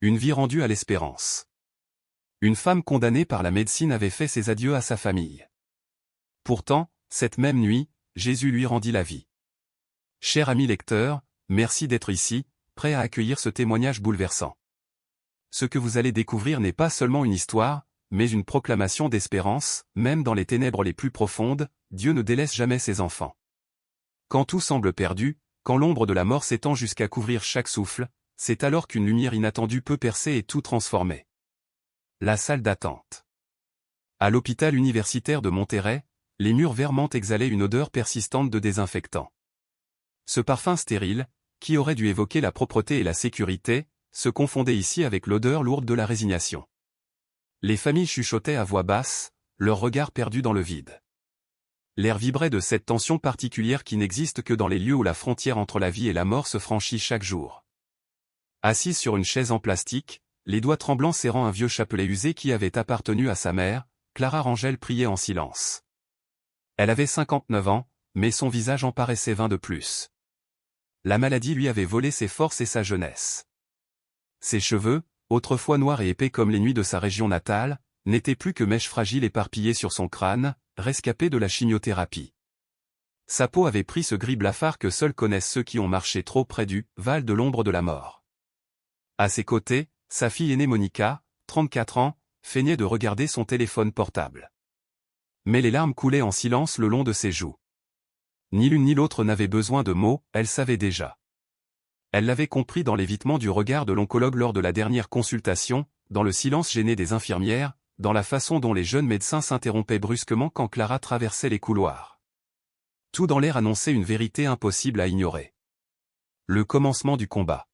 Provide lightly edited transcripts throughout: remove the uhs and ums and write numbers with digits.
Une vie rendue à l'espérance. Une femme condamnée par la médecine avait fait ses adieux à sa famille. Pourtant, cette même nuit, Jésus lui rendit la vie. Cher ami lecteur, merci d'être ici, prêt à accueillir ce témoignage bouleversant. Ce que vous allez découvrir n'est pas seulement une histoire, mais une proclamation d'espérance. Même dans les ténèbres les plus profondes, Dieu ne délaisse jamais ses enfants. Quand tout semble perdu, quand l'ombre de la mort s'étend jusqu'à couvrir chaque souffle, c'est alors qu'une lumière inattendue peut percer et tout transformer. La salle d'attente. À l'hôpital universitaire de Monterrey, les murs verts exhalaient une odeur persistante de désinfectant. Ce parfum stérile, qui aurait dû évoquer la propreté et la sécurité, se confondait ici avec l'odeur lourde de la résignation. Les familles chuchotaient à voix basse, leurs regards perdus dans le vide. L'air vibrait de cette tension particulière qui n'existe que dans les lieux où la frontière entre la vie et la mort se franchit chaque jour. Assise sur une chaise en plastique, les doigts tremblants serrant un vieux chapelet usé qui avait appartenu à sa mère, Clara Rangel priait en silence. Elle avait 59 ans, mais son visage en paraissait 20 de plus. La maladie lui avait volé ses forces et sa jeunesse. Ses cheveux, autrefois noirs et épais comme les nuits de sa région natale, n'étaient plus que mèches fragiles éparpillées sur son crâne, rescapées de la chimiothérapie. Sa peau avait pris ce gris blafard que seuls connaissent ceux qui ont marché trop près du « Val de l'ombre de la mort ». À ses côtés, sa fille aînée Monica, 34 ans, feignait de regarder son téléphone portable. Mais les larmes coulaient en silence le long de ses joues. Ni l'une ni l'autre n'avait besoin de mots, elle savait déjà. Elle l'avait compris dans l'évitement du regard de l'oncologue lors de la dernière consultation, dans le silence gêné des infirmières, dans la façon dont les jeunes médecins s'interrompaient brusquement quand Clara traversait les couloirs. Tout dans l'air annonçait une vérité impossible à ignorer. Le commencement du combat.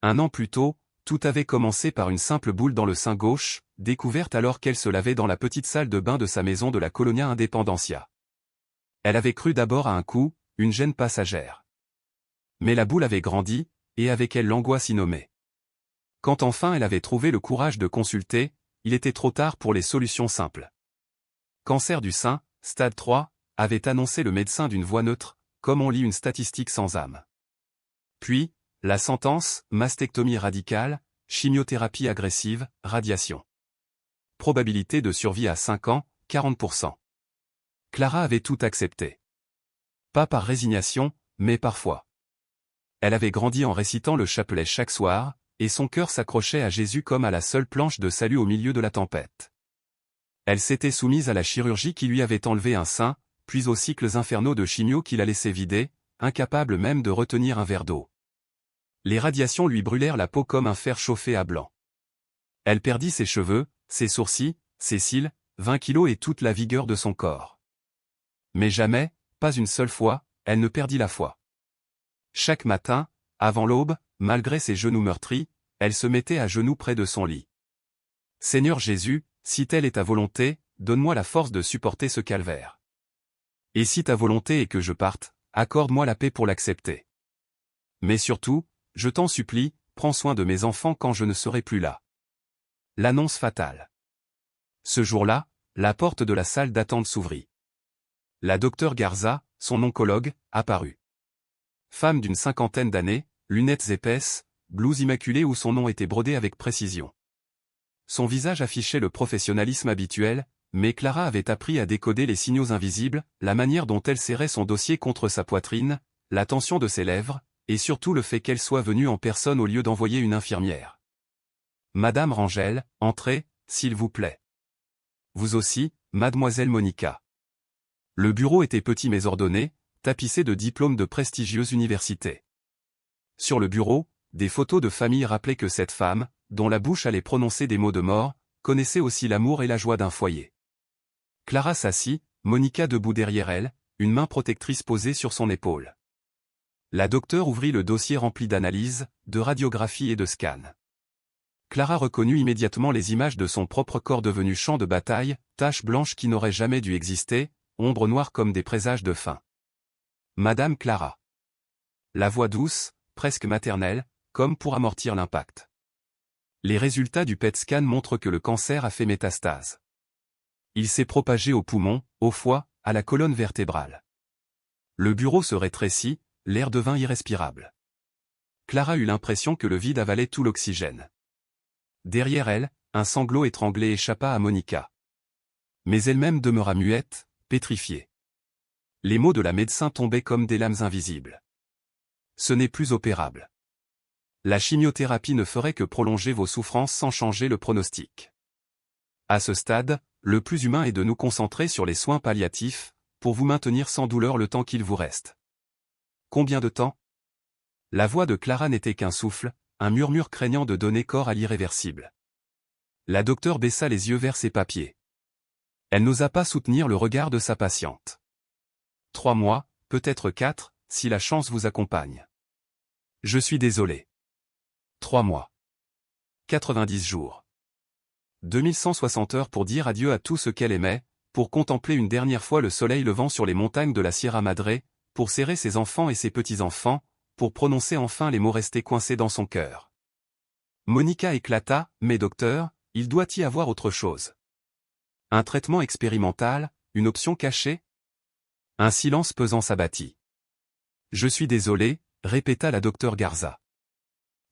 1 an plus tôt, tout avait commencé par une simple boule dans le sein gauche, découverte alors qu'elle se lavait dans la petite salle de bain de sa maison de la Colonia Independencia. Elle avait cru d'abord à un coup, une gêne passagère. Mais la boule avait grandi, et avec elle l'angoisse innommée. Quand enfin elle avait trouvé le courage de consulter, il était trop tard pour les solutions simples. Cancer du sein, stade 3, avait annoncé le médecin d'une voix neutre, comme on lit une statistique sans âme. Puis, la sentence, mastectomie radicale, chimiothérapie agressive, radiation. Probabilité de survie à 5 ans, 40%. Clara avait tout accepté. Pas par résignation, mais par foi. Elle avait grandi en récitant le chapelet chaque soir, et son cœur s'accrochait à Jésus comme à la seule planche de salut au milieu de la tempête. Elle s'était soumise à la chirurgie qui lui avait enlevé un sein, puis aux cycles infernaux de chimio qui la laissaient vider, incapable même de retenir un verre d'eau. Les radiations lui brûlèrent la peau comme un fer chauffé à blanc. Elle perdit ses cheveux, ses sourcils, ses cils, 20 kilos et toute la vigueur de son corps. Mais jamais, pas une seule fois, elle ne perdit la foi. Chaque matin, avant l'aube, malgré ses genoux meurtris, elle se mettait à genoux près de son lit. « Seigneur Jésus, si telle est ta volonté, donne-moi la force de supporter ce calvaire. Et si ta volonté est que je parte, accorde-moi la paix pour l'accepter. Mais surtout, je t'en supplie, prends soin de mes enfants quand je ne serai plus là. » L'annonce fatale. Ce jour-là, la porte de la salle d'attente s'ouvrit. La docteure Garza, son oncologue, apparut. Femme d'une 50aine d'années, lunettes épaisses, blouse immaculée où son nom était brodé avec précision. Son visage affichait le professionnalisme habituel, mais Clara avait appris à décoder les signaux invisibles, la manière dont elle serrait son dossier contre sa poitrine, la tension de ses lèvres, et surtout le fait qu'elle soit venue en personne au lieu d'envoyer une infirmière. « Madame Rangel, entrez, s'il vous plaît. Vous aussi, mademoiselle Monica. » Le bureau était petit mais ordonné, tapissé de diplômes de prestigieuses universités. Sur le bureau, des photos de famille rappelaient que cette femme, dont la bouche allait prononcer des mots de mort, connaissait aussi l'amour et la joie d'un foyer. Clara s'assit, Monica debout derrière elle, une main protectrice posée sur son épaule. La docteure ouvrit le dossier rempli d'analyses, de radiographies et de scans. Clara reconnut immédiatement les images de son propre corps devenu champ de bataille, taches blanches qui n'auraient jamais dû exister, ombres noires comme des présages de faim. Madame Clara. La voix douce, presque maternelle, comme pour amortir l'impact. Les résultats du PET scan montrent que le cancer a fait métastase. Il s'est propagé aux poumons, au foie, à la colonne vertébrale. Le bureau se rétrécit, l'air devint irrespirable. Clara eut l'impression que le vide avalait tout l'oxygène. Derrière elle, un sanglot étranglé échappa à Monica. Mais elle-même demeura muette, pétrifiée. Les mots de la médecin tombaient comme des lames invisibles. Ce n'est plus opérable. La chimiothérapie ne ferait que prolonger vos souffrances sans changer le pronostic. À ce stade, le plus humain est de nous concentrer sur les soins palliatifs, pour vous maintenir sans douleur le temps qu'il vous reste. Combien de temps? La voix de Clara n'était qu'un souffle, un murmure craignant de donner corps à l'irréversible. La docteure baissa les yeux vers ses papiers. Elle n'osa pas soutenir le regard de sa patiente. 3 mois, peut-être 4, si la chance vous accompagne. Je suis désolé. 3 mois. 90 jours. 2160 heures pour dire adieu à tout ce qu'elle aimait, pour contempler une dernière fois le soleil levant sur les montagnes de la Sierra Madre, pour serrer ses enfants et ses petits-enfants, pour prononcer enfin les mots restés coincés dans son cœur. Monica éclata, mais docteur, il doit y avoir autre chose. Un traitement expérimental, une option cachée? Un silence pesant s'abattit. Je suis désolé, répéta la docteure Garza.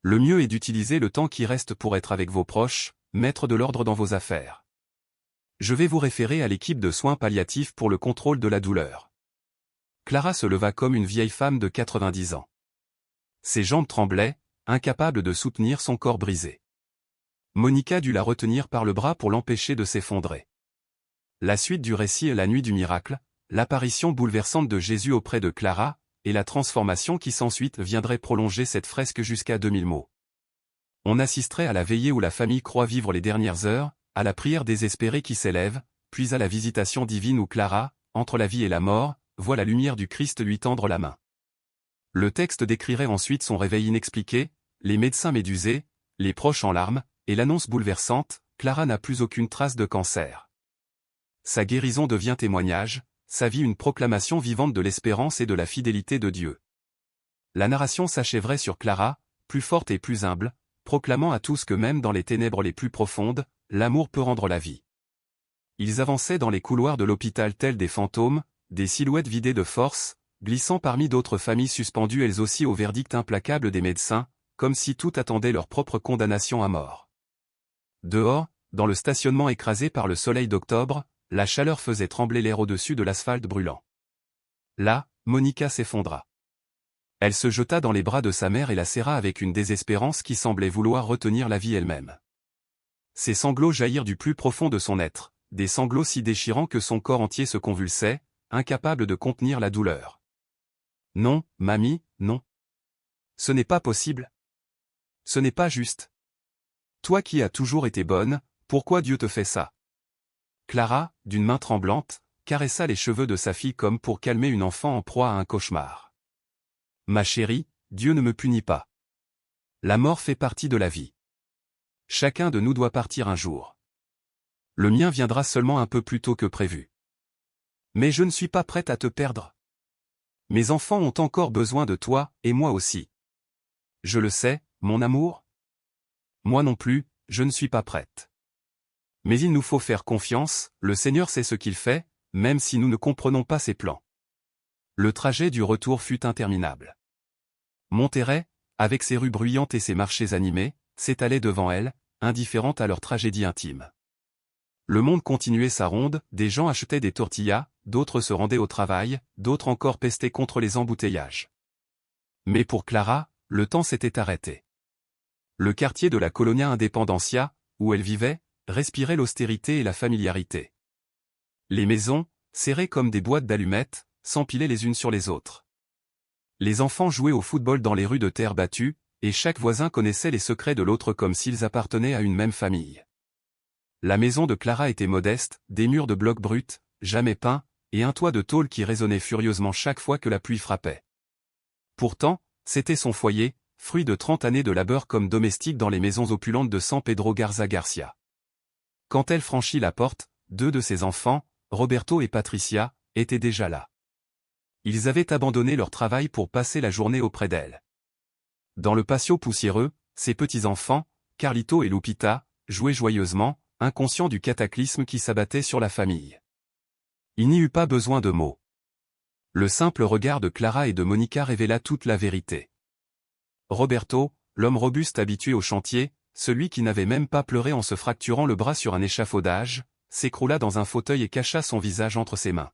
Le mieux est d'utiliser le temps qui reste pour être avec vos proches, mettre de l'ordre dans vos affaires. Je vais vous référer à l'équipe de soins palliatifs pour le contrôle de la douleur. Clara se leva comme une vieille femme de 90 ans. Ses jambes tremblaient, incapable de soutenir son corps brisé. Monica dut la retenir par le bras pour l'empêcher de s'effondrer. La suite du récit est la nuit du miracle, l'apparition bouleversante de Jésus auprès de Clara, et la transformation qui s'ensuit viendrait prolonger cette fresque jusqu'à 2000 mots. On assisterait à la veillée où la famille croit vivre les dernières heures, à la prière désespérée qui s'élève, puis à la visitation divine où Clara, entre la vie et la mort, voit la lumière du Christ lui tendre la main. Le texte décrirait ensuite son réveil inexpliqué, les médecins médusés, les proches en larmes, et l'annonce bouleversante, Clara n'a plus aucune trace de cancer. Sa guérison devient témoignage, sa vie une proclamation vivante de l'espérance et de la fidélité de Dieu. La narration s'achèverait sur Clara, plus forte et plus humble, proclamant à tous que même dans les ténèbres les plus profondes, l'amour peut rendre la vie. Ils avançaient dans les couloirs de l'hôpital tels des fantômes, des silhouettes vidées de force, glissant parmi d'autres familles suspendues elles aussi au verdict implacable des médecins, comme si tout attendait leur propre condamnation à mort. Dehors, dans le stationnement écrasé par le soleil d'octobre, la chaleur faisait trembler l'air au-dessus de l'asphalte brûlant. Là, Monica s'effondra. Elle se jeta dans les bras de sa mère et la serra avec une désespérance qui semblait vouloir retenir la vie elle-même. Ses sanglots jaillirent du plus profond de son être, des sanglots si déchirants que son corps entier se convulsait, incapable de contenir la douleur. Non, mamie, non. Ce n'est pas possible. Ce n'est pas juste. Toi qui as toujours été bonne, pourquoi Dieu te fait ça? Clara, d'une main tremblante, caressa les cheveux de sa fille comme pour calmer une enfant en proie à un cauchemar. Ma chérie, Dieu ne me punit pas. La mort fait partie de la vie. Chacun de nous doit partir un jour. Le mien viendra seulement un peu plus tôt que prévu. Mais je ne suis pas prête à te perdre. Mes enfants ont encore besoin de toi, et moi aussi. Je le sais, mon amour. Moi non plus, je ne suis pas prête. Mais il nous faut faire confiance, le Seigneur sait ce qu'il fait, même si nous ne comprenons pas ses plans. Le trajet du retour fut interminable. Monterrey, avec ses rues bruyantes et ses marchés animés, s'étalait devant elle, indifférente à leur tragédie intime. Le monde continuait sa ronde, des gens achetaient des tortillas, d'autres se rendaient au travail, d'autres encore pestaient contre les embouteillages. Mais pour Clara, le temps s'était arrêté. Le quartier de la Colonia Independencia, où elle vivait, respirait l'austérité et la familiarité. Les maisons, serrées comme des boîtes d'allumettes, s'empilaient les unes sur les autres. Les enfants jouaient au football dans les rues de terre battue, et chaque voisin connaissait les secrets de l'autre comme s'ils appartenaient à une même famille. La maison de Clara était modeste, des murs de blocs bruts, jamais peints, et un toit de tôle qui résonnait furieusement chaque fois que la pluie frappait. Pourtant, c'était son foyer, fruit de 30 années de labeur comme domestique dans les maisons opulentes de San Pedro Garza Garcia. Quand elle franchit la porte, 2 de ses enfants, Roberto et Patricia, étaient déjà là. Ils avaient abandonné leur travail pour passer la journée auprès d'elle. Dans le patio poussiéreux, ses petits-enfants, Carlito et Lupita, jouaient joyeusement, inconscients du cataclysme qui s'abattait sur la famille. Il n'y eut pas besoin de mots. Le simple regard de Clara et de Monica révéla toute la vérité. Roberto, l'homme robuste habitué au chantier, celui qui n'avait même pas pleuré en se fracturant le bras sur un échafaudage, s'écroula dans un fauteuil et cacha son visage entre ses mains.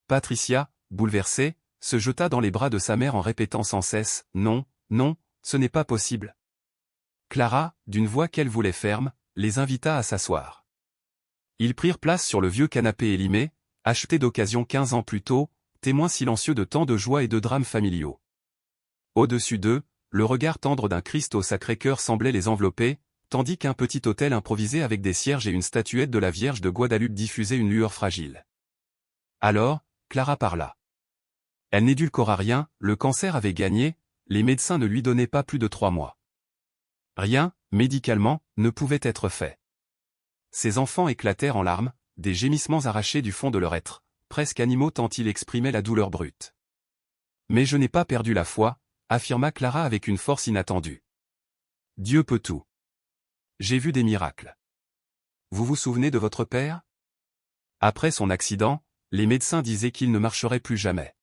Patricia, bouleversée, se jeta dans les bras de sa mère en répétant sans cesse « Non, non, ce n'est pas possible ». Clara, d'une voix qu'elle voulait ferme, les invita à s'asseoir. Ils prirent place sur le vieux canapé élimé, acheté d'occasion 15 ans plus tôt, témoin silencieux de tant de joie et de drames familiaux. Au-dessus d'eux, le regard tendre d'un Christ au Sacré-Cœur semblait les envelopper, tandis qu'un petit autel improvisé avec des cierges et une statuette de la Vierge de Guadalupe diffusait une lueur fragile. Alors, Clara parla. Elle n'édulcora rien, le cancer avait gagné, les médecins ne lui donnaient pas plus de 3 mois. Rien, médicalement, ne pouvait être fait. Ses enfants éclatèrent en larmes, des gémissements arrachés du fond de leur être, presque animaux tant il exprimait la douleur brute. Mais je n'ai pas perdu la foi, affirma Clara avec une force inattendue. Dieu peut tout. J'ai vu des miracles. Vous vous souvenez de votre père? Après son accident, les médecins disaient qu'il ne marcherait plus jamais.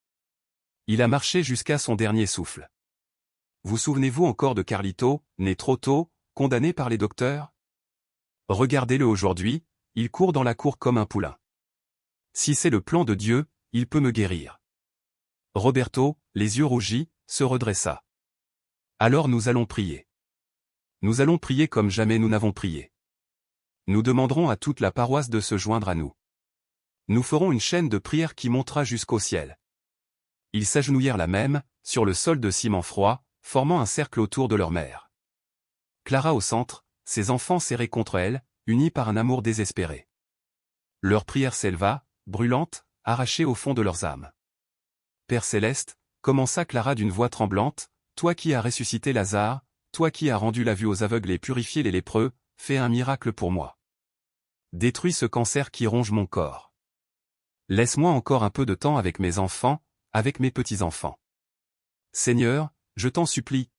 Il a marché jusqu'à son dernier souffle. Vous souvenez-vous encore de Carlito, né trop tôt, condamné par les docteurs? Regardez-le aujourd'hui, il court dans la cour comme un poulain. Si c'est le plan de Dieu, il peut me guérir. Roberto, les yeux rougis, se redressa. Alors nous allons prier. Nous allons prier comme jamais nous n'avons prié. Nous demanderons à toute la paroisse de se joindre à nous. Nous ferons une chaîne de prière qui montera jusqu'au ciel. Ils s'agenouillèrent là même, sur le sol de ciment froid, formant un cercle autour de leur mère. Clara au centre, ses enfants serrés contre elle, unis par un amour désespéré. Leur prière s'éleva, brûlante, arrachée au fond de leurs âmes. Père céleste, commença Clara d'une voix tremblante, toi qui as ressuscité Lazare, toi qui as rendu la vue aux aveugles et purifié les lépreux, fais un miracle pour moi. Détruis ce cancer qui ronge mon corps. Laisse-moi encore un peu de temps avec mes enfants, avec mes petits-enfants. Seigneur, je t'en supplie.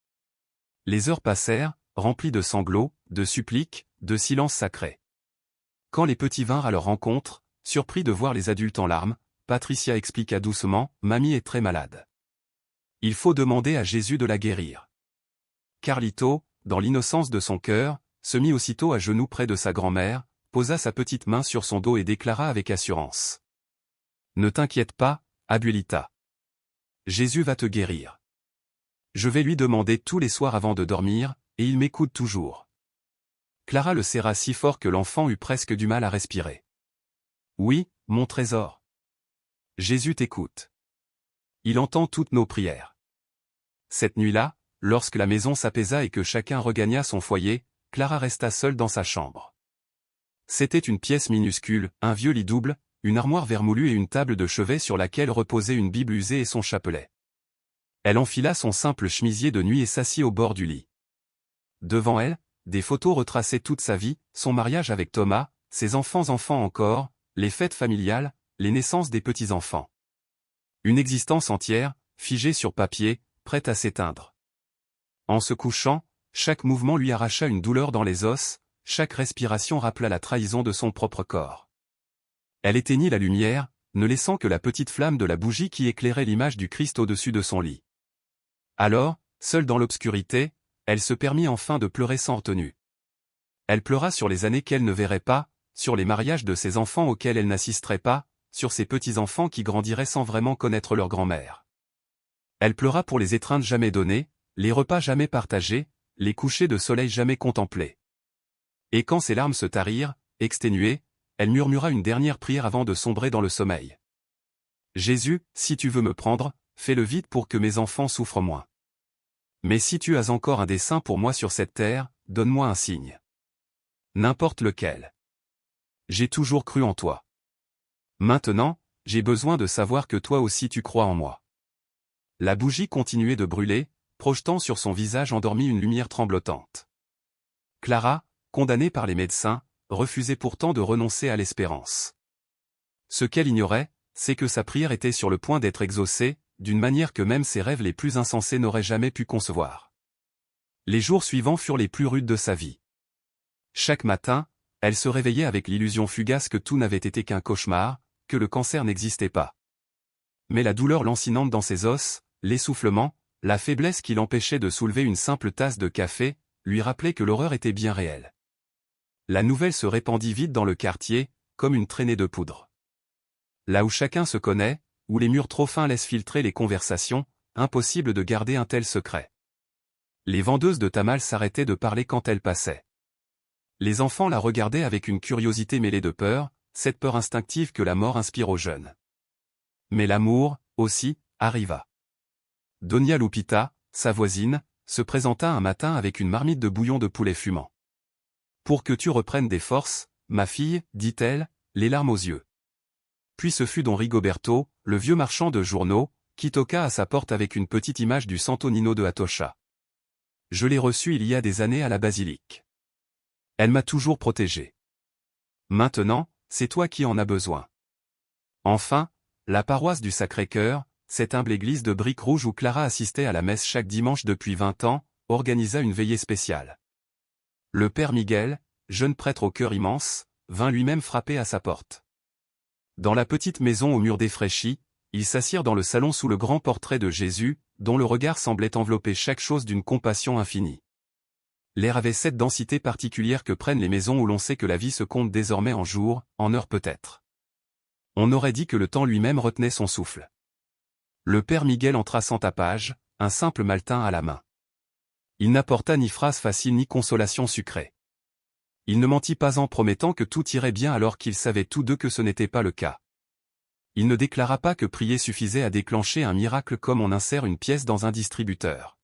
Les heures passèrent, remplies de sanglots, de suppliques, de silence sacré. Quand les petits vinrent à leur rencontre, surpris de voir les adultes en larmes, Patricia expliqua doucement, « Mamie est très malade. Il faut demander à Jésus de la guérir. » Carlito, dans l'innocence de son cœur, se mit aussitôt à genoux près de sa grand-mère, posa sa petite main sur son dos et déclara avec assurance. « Ne t'inquiète pas, Abuelita. Jésus va te guérir. Je vais lui demander tous les soirs avant de dormir, et il m'écoute toujours. » Clara le serra si fort que l'enfant eut presque du mal à respirer. « Oui, mon trésor. Jésus t'écoute. Il entend toutes nos prières. » Cette nuit-là, lorsque la maison s'apaisa et que chacun regagna son foyer, Clara resta seule dans sa chambre. C'était une pièce minuscule, un vieux lit double, une armoire vermoulue et une table de chevet sur laquelle reposait une Bible usée et son chapelet. Elle enfila son simple chemisier de nuit et s'assit au bord du lit. Devant elle, des photos retraçaient toute sa vie, son mariage avec Thomas, ses enfants encore, les fêtes familiales, les naissances des petits-enfants. Une existence entière, figée sur papier, prête à s'éteindre. En se couchant, chaque mouvement lui arracha une douleur dans les os, chaque respiration rappela la trahison de son propre corps. Elle éteignit la lumière, ne laissant que la petite flamme de la bougie qui éclairait l'image du Christ au-dessus de son lit. Alors, seule dans l'obscurité, elle se permit enfin de pleurer sans retenue. Elle pleura sur les années qu'elle ne verrait pas, sur les mariages de ses enfants auxquels elle n'assisterait pas, sur ses petits-enfants qui grandiraient sans vraiment connaître leur grand-mère. Elle pleura pour les étreintes jamais données, les repas jamais partagés, les couchers de soleil jamais contemplés. Et quand ses larmes se tarirent, exténuée, elle murmura une dernière prière avant de sombrer dans le sommeil. « Jésus, si tu veux me prendre, fais-le vite pour que mes enfants souffrent moins. Mais si tu as encore un dessein pour moi sur cette terre, donne-moi un signe. N'importe lequel. J'ai toujours cru en toi. Maintenant, j'ai besoin de savoir que toi aussi tu crois en moi. » La bougie continuait de brûler, projetant sur son visage endormi une lumière tremblotante. Clara, condamnée par les médecins, refusait pourtant de renoncer à l'espérance. Ce qu'elle ignorait, c'est que sa prière était sur le point d'être exaucée, d'une manière que même ses rêves les plus insensés n'auraient jamais pu concevoir. Les jours suivants furent les plus rudes de sa vie. Chaque matin, elle se réveillait avec l'illusion fugace que tout n'avait été qu'un cauchemar, que le cancer n'existait pas. Mais la douleur lancinante dans ses os, l'essoufflement, la faiblesse qui l'empêchait de soulever une simple tasse de café, lui rappelait que l'horreur était bien réelle. La nouvelle se répandit vite dans le quartier, comme une traînée de poudre. Là où chacun se connaît, où les murs trop fins laissent filtrer les conversations, impossible de garder un tel secret. Les vendeuses de tamales s'arrêtaient de parler quand elle passait. Les enfants la regardaient avec une curiosité mêlée de peur, cette peur instinctive que la mort inspire aux jeunes. Mais l'amour, aussi, arriva. Doña Lupita, sa voisine, se présenta un matin avec une marmite de bouillon de poulet fumant. « Pour que tu reprennes des forces, ma fille, dit-elle, les larmes aux yeux. » Puis ce fut don Rigoberto, le vieux marchand de journaux, qui toqua à sa porte avec une petite image du Santo Nino de Atocha. Je l'ai reçue il y a des années à la basilique. Elle m'a toujours protégé. Maintenant, c'est toi qui en as besoin. Enfin, la paroisse du Sacré-Cœur, cette humble église de briques rouges où Clara assistait à la messe chaque dimanche depuis 20 ans, organisa une veillée spéciale. Le père Miguel, jeune prêtre au cœur immense, vint lui-même frapper à sa porte. Dans la petite maison aux murs défraîchis, ils s'assirent dans le salon sous le grand portrait de Jésus, dont le regard semblait envelopper chaque chose d'une compassion infinie. L'air avait cette densité particulière que prennent les maisons où l'on sait que la vie se compte désormais en jours, en heures peut-être. On aurait dit que le temps lui-même retenait son souffle. Le père Miguel entra sans tapage, un simple maltin à la main. Il n'apporta ni phrase facile ni consolation sucrée. Il ne mentit pas en promettant que tout irait bien alors qu'ils savaient tous deux que ce n'était pas le cas. Il ne déclara pas que prier suffisait à déclencher un miracle comme on insère une pièce dans un distributeur.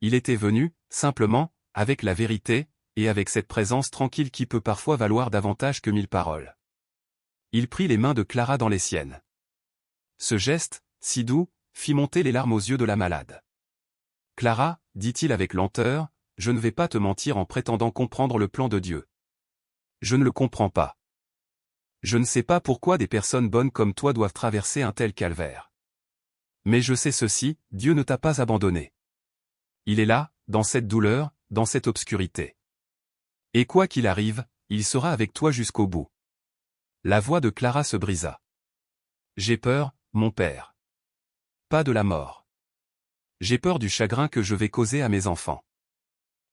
Il était venu, simplement, avec la vérité, et avec cette présence tranquille qui peut parfois valoir davantage que 1000 paroles. Il prit les mains de Clara dans les siennes. Ce geste, si doux, fit monter les larmes aux yeux de la malade. « Clara, dit-il avec lenteur, je ne vais pas te mentir en prétendant comprendre le plan de Dieu. Je ne le comprends pas. Je ne sais pas pourquoi des personnes bonnes comme toi doivent traverser un tel calvaire. Mais je sais ceci, Dieu ne t'a pas abandonné. Il est là, dans cette douleur, dans cette obscurité. Et quoi qu'il arrive, il sera avec toi jusqu'au bout. » La voix de Clara se brisa. « J'ai peur, mon père. Pas de la mort. J'ai peur du chagrin que je vais causer à mes enfants.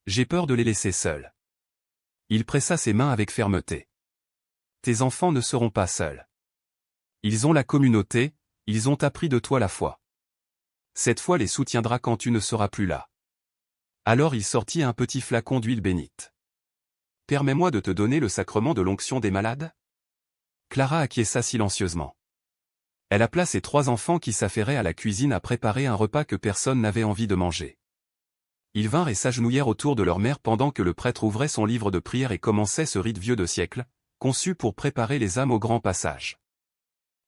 J'ai peur de les laisser seuls. » Il pressa ses mains avec fermeté. « Tes enfants ne seront pas seuls. Ils ont la communauté, ils ont appris de toi la foi. Cette foi les soutiendra quand tu ne seras plus là. » Alors il sortit un petit flacon d'huile bénite. « Permets-moi de te donner le sacrement de l'onction des malades ?» Clara acquiesça silencieusement. Elle appela ses 3 enfants qui s'affairaient à la cuisine à préparer un repas que personne n'avait envie de manger. Ils vinrent et s'agenouillèrent autour de leur mère pendant que le prêtre ouvrait son livre de prière et commençait ce rite vieux de siècle, conçu pour préparer les âmes au grand passage.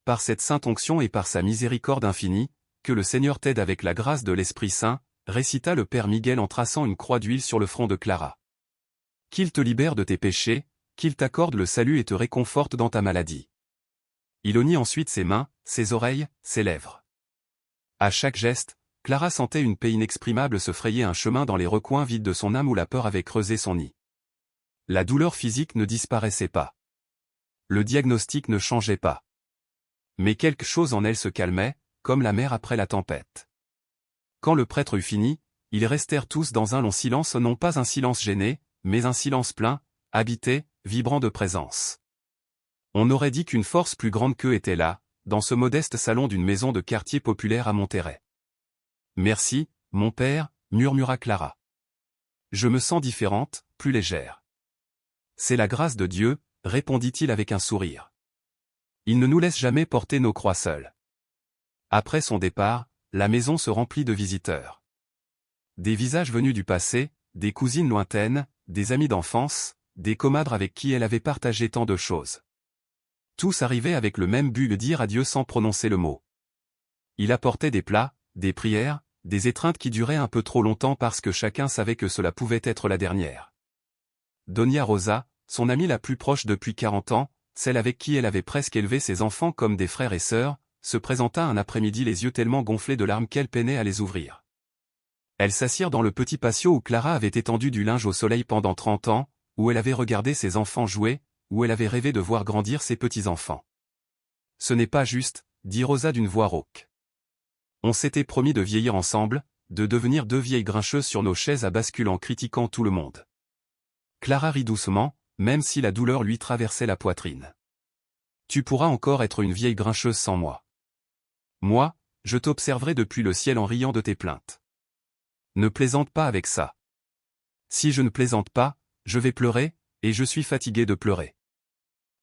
Par cette sainte onction et par sa miséricorde infinie, que le Seigneur t'aide avec la grâce de l'Esprit Saint, récita le père Miguel en traçant une croix d'huile sur le front de Clara. Qu'il te libère de tes péchés, qu'il t'accorde le salut et te réconforte dans ta maladie. Il oignit ensuite ses mains, ses oreilles, ses lèvres. À chaque geste, Clara sentait une paix inexprimable se frayer un chemin dans les recoins vides de son âme où la peur avait creusé son nid. La douleur physique ne disparaissait pas. Le diagnostic ne changeait pas. Mais quelque chose en elle se calmait, comme la mer après la tempête. Quand le prêtre eut fini, ils restèrent tous dans un long silence, non pas un silence gêné, mais un silence plein, habité, vibrant de présence. On aurait dit qu'une force plus grande qu'eux était là, dans ce modeste salon d'une maison de quartier populaire à Monterrey. « Merci, mon père, » murmura Clara. « Je me sens différente, plus légère. »« C'est la grâce de Dieu, » répondit-il avec un sourire. « Il ne nous laisse jamais porter nos croix seuls. » Après son départ, la maison se remplit de visiteurs. Des visages venus du passé, des cousines lointaines, des amis d'enfance, des comadres avec qui elle avait partagé tant de choses. Tous arrivaient avec le même but de dire adieu sans prononcer le mot. Il apportait des plats, des prières, des étreintes qui duraient un peu trop longtemps parce que chacun savait que cela pouvait être la dernière. Doña Rosa, son amie la plus proche depuis 40 ans, celle avec qui elle avait presque élevé ses enfants comme des frères et sœurs, se présenta un après-midi les yeux tellement gonflés de larmes qu'elle peinait à les ouvrir. Elles s'assirent dans le petit patio où Clara avait étendu du linge au soleil pendant 30 ans, où elle avait regardé ses enfants jouer, où elle avait rêvé de voir grandir ses petits-enfants. « Ce n'est pas juste, » dit Rosa d'une voix rauque. « On s'était promis de vieillir ensemble, de devenir deux vieilles grincheuses sur nos chaises à bascule en critiquant tout le monde. Clara rit doucement, même si la douleur lui traversait la poitrine. Tu pourras encore être une vieille grincheuse sans moi. Moi, je t'observerai depuis le ciel en riant de tes plaintes. Ne plaisante pas avec ça. Si je ne plaisante pas, je vais pleurer, et je suis fatiguée de pleurer.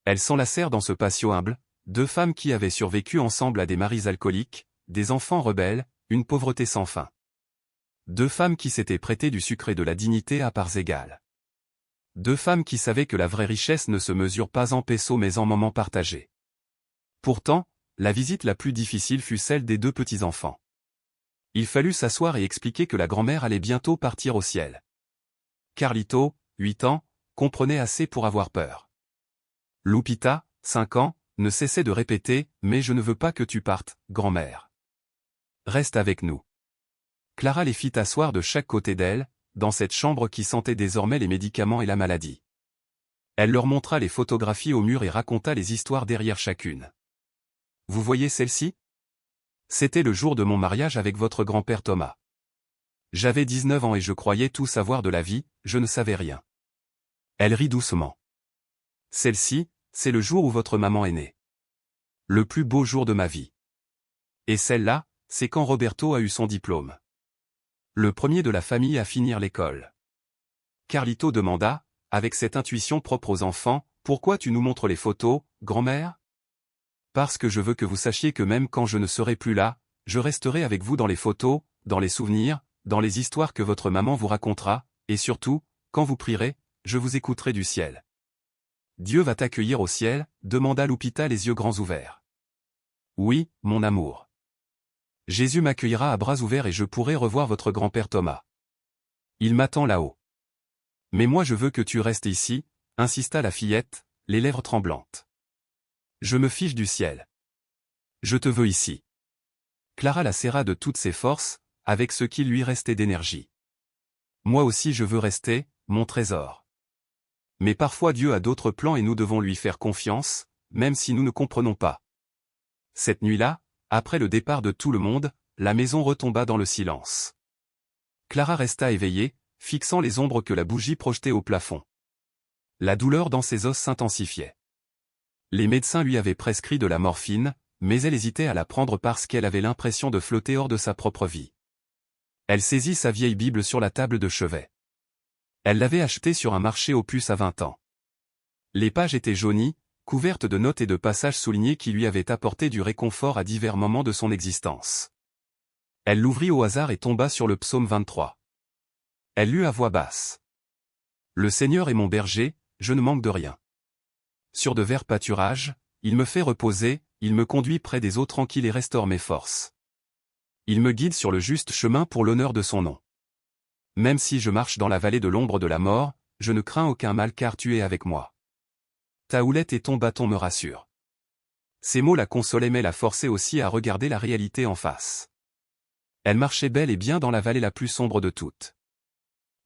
Elles s'enlacèrent dans ce patio humble, deux femmes qui avaient survécu ensemble à des maris alcooliques, des enfants rebelles, une pauvreté sans fin. Deux femmes qui s'étaient prêtées du sucre et de la dignité à parts égales. Deux femmes qui savaient que la vraie richesse ne se mesure pas en pesos mais en moments partagés. Pourtant, la visite la plus difficile fut celle des deux petits-enfants. Il fallut s'asseoir et expliquer que la grand-mère allait bientôt partir au ciel. Carlito, 8 ans, comprenait assez pour avoir peur. Lupita, 5 ans, ne cessait de répéter « Mais je ne veux pas que tu partes, grand-mère. Reste avec nous. » Clara les fit asseoir de chaque côté d'elle, dans cette chambre qui sentait désormais les médicaments et la maladie. Elle leur montra les photographies au mur et raconta les histoires derrière chacune. « Vous voyez celle-ci ? C'était le jour de mon mariage avec votre grand-père Thomas. J'avais 19 ans et je croyais tout savoir de la vie, je ne savais rien. » Elle rit doucement. « Celle-ci, c'est le jour où votre maman est née. Le plus beau jour de ma vie. Et celle-là, c'est quand Roberto a eu son diplôme. Le premier de la famille à finir l'école. » Carlito demanda, avec cette intuition propre aux enfants, « Pourquoi tu nous montres les photos, grand-mère ? » Parce que je veux que vous sachiez que même quand je ne serai plus là, je resterai avec vous dans les photos, dans les souvenirs, dans les histoires que votre maman vous racontera, et surtout, quand vous prierez, je vous écouterai du ciel. « Dieu va t'accueillir au ciel ?» demanda Lupita les yeux grands ouverts. « Oui, mon amour. Jésus m'accueillera à bras ouverts et je pourrai revoir votre grand-père Thomas. Il m'attend là-haut. Mais moi je veux que tu restes ici, insista la fillette, les lèvres tremblantes. Je me fiche du ciel. Je te veux ici. » Clara la serra de toutes ses forces, avec ce qui lui restait d'énergie. « Moi aussi je veux rester, mon trésor. Mais parfois Dieu a d'autres plans et nous devons lui faire confiance, même si nous ne comprenons pas. » Cette nuit-là, après le départ de tout le monde, la maison retomba dans le silence. Clara resta éveillée, fixant les ombres que la bougie projetait au plafond. La douleur dans ses os s'intensifiait. Les médecins lui avaient prescrit de la morphine, mais elle hésitait à la prendre parce qu'elle avait l'impression de flotter hors de sa propre vie. Elle saisit sa vieille Bible sur la table de chevet. Elle l'avait achetée sur un marché aux puces à 20 ans. Les pages étaient jaunies, couvertes de notes et de passages soulignés qui lui avaient apporté du réconfort à divers moments de son existence. Elle l'ouvrit au hasard et tomba sur le psaume 23. Elle lut à voix basse. « Le Seigneur est mon berger, je ne manque de rien. Sur de verts pâturages, il me fait reposer, il me conduit près des eaux tranquilles et restaure mes forces. Il me guide sur le juste chemin pour l'honneur de son nom. Même si je marche dans la vallée de l'ombre de la mort, je ne crains aucun mal car tu es avec moi. Ta houlette et ton bâton me rassurent. » Ces mots la consolaient mais la forçaient aussi à regarder la réalité en face. Elle marchait bel et bien dans la vallée la plus sombre de toutes.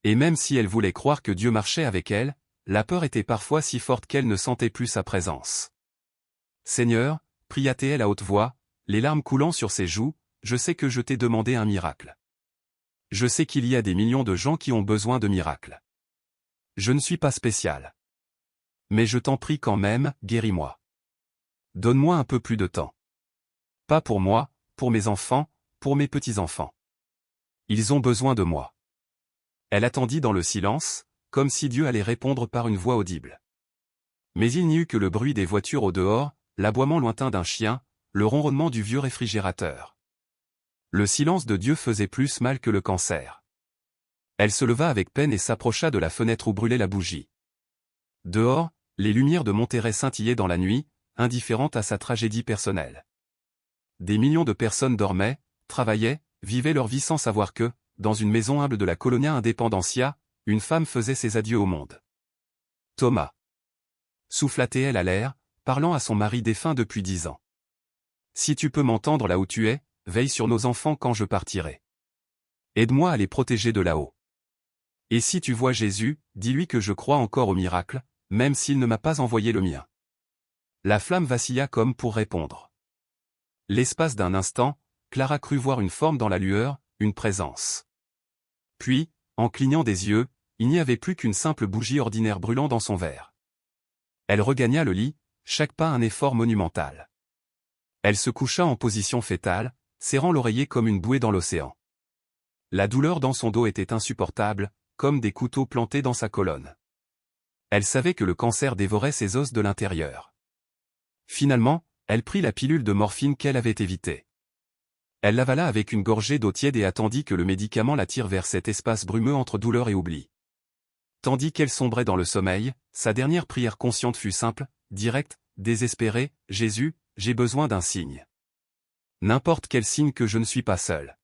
Et même si elle voulait croire que Dieu marchait avec elle, la peur était parfois si forte qu'elle ne sentait plus sa présence. « Seigneur, » pria-t-elle à haute voix, les larmes coulant sur ses joues, « je sais que je t'ai demandé un miracle. Je sais qu'il y a des millions de gens qui ont besoin de miracles. Je ne suis pas spécial. Mais je t'en prie quand même, guéris-moi. Donne-moi un peu plus de temps. Pas pour moi, pour mes enfants, pour mes petits-enfants. Ils ont besoin de moi. » Elle attendit dans le silence, comme si Dieu allait répondre par une voix audible. Mais il n'y eut que le bruit des voitures au dehors, l'aboiement lointain d'un chien, le ronronnement du vieux réfrigérateur. Le silence de Dieu faisait plus mal que le cancer. Elle se leva avec peine et s'approcha de la fenêtre où brûlait la bougie. Dehors, les lumières de Monterrey scintillaient dans la nuit, indifférentes à sa tragédie personnelle. Des millions de personnes dormaient, travaillaient, vivaient leur vie sans savoir que, dans une maison humble de la Colonia Independencia, une femme faisait ses adieux au monde. « Thomas. » souffla-t-elle à l'air, parlant à son mari défunt depuis 10 ans. « Si tu peux m'entendre là où tu es, veille sur nos enfants quand je partirai. Aide-moi à les protéger de là-haut. Et si tu vois Jésus, dis-lui que je crois encore au miracle, même s'il ne m'a pas envoyé le mien. » La flamme vacilla comme pour répondre. L'espace d'un instant, Clara crut voir une forme dans la lueur, une présence. Puis, en clignant des yeux, il n'y avait plus qu'une simple bougie ordinaire brûlant dans son verre. Elle regagna le lit, chaque pas un effort monumental. Elle se coucha en position fétale, serrant l'oreiller comme une bouée dans l'océan. La douleur dans son dos était insupportable, comme des couteaux plantés dans sa colonne. Elle savait que le cancer dévorait ses os de l'intérieur. Finalement, elle prit la pilule de morphine qu'elle avait évitée. Elle l'avala avec une gorgée d'eau tiède et attendit que le médicament la tire vers cet espace brumeux entre douleur et oubli. Tandis qu'elle sombrait dans le sommeil, sa dernière prière consciente fut simple, directe, désespérée: « Jésus, j'ai besoin d'un signe. N'importe quel signe que je ne suis pas seul. »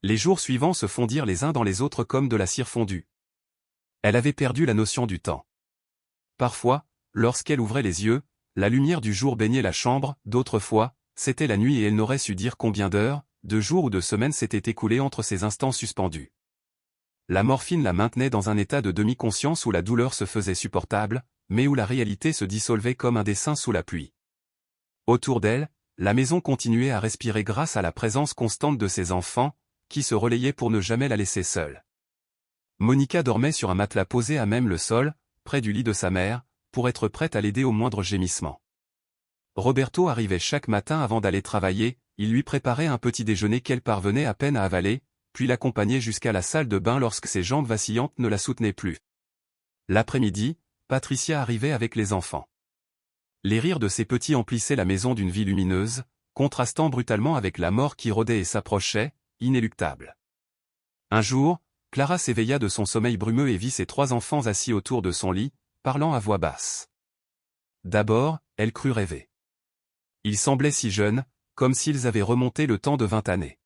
Les jours suivants se fondirent les uns dans les autres comme de la cire fondue. Elle avait perdu la notion du temps. Parfois, lorsqu'elle ouvrait les yeux, la lumière du jour baignait la chambre, d'autres fois, c'était la nuit et elle n'aurait su dire combien d'heures, de jours ou de semaines s'étaient écoulées entre ces instants suspendus. La morphine la maintenait dans un état de demi-conscience où la douleur se faisait supportable, mais où la réalité se dissolvait comme un dessin sous la pluie. Autour d'elle, la maison continuait à respirer grâce à la présence constante de ses enfants, qui se relayaient pour ne jamais la laisser seule. Monica dormait sur un matelas posé à même le sol, près du lit de sa mère, pour être prête à l'aider au moindre gémissement. Roberto arrivait chaque matin avant d'aller travailler, il lui préparait un petit déjeuner qu'elle parvenait à peine à avaler, puis l'accompagnait jusqu'à la salle de bain lorsque ses jambes vacillantes ne la soutenaient plus. L'après-midi, Patricia arrivait avec les enfants. Les rires de ces petits emplissaient la maison d'une vie lumineuse, contrastant brutalement avec la mort qui rôdait et s'approchait, inéluctable. Un jour, Clara s'éveilla de son sommeil brumeux et vit ses 3 enfants assis autour de son lit, parlant à voix basse. D'abord, elle crut rêver. Ils semblaient si jeunes, comme s'ils avaient remonté le temps de 20 années.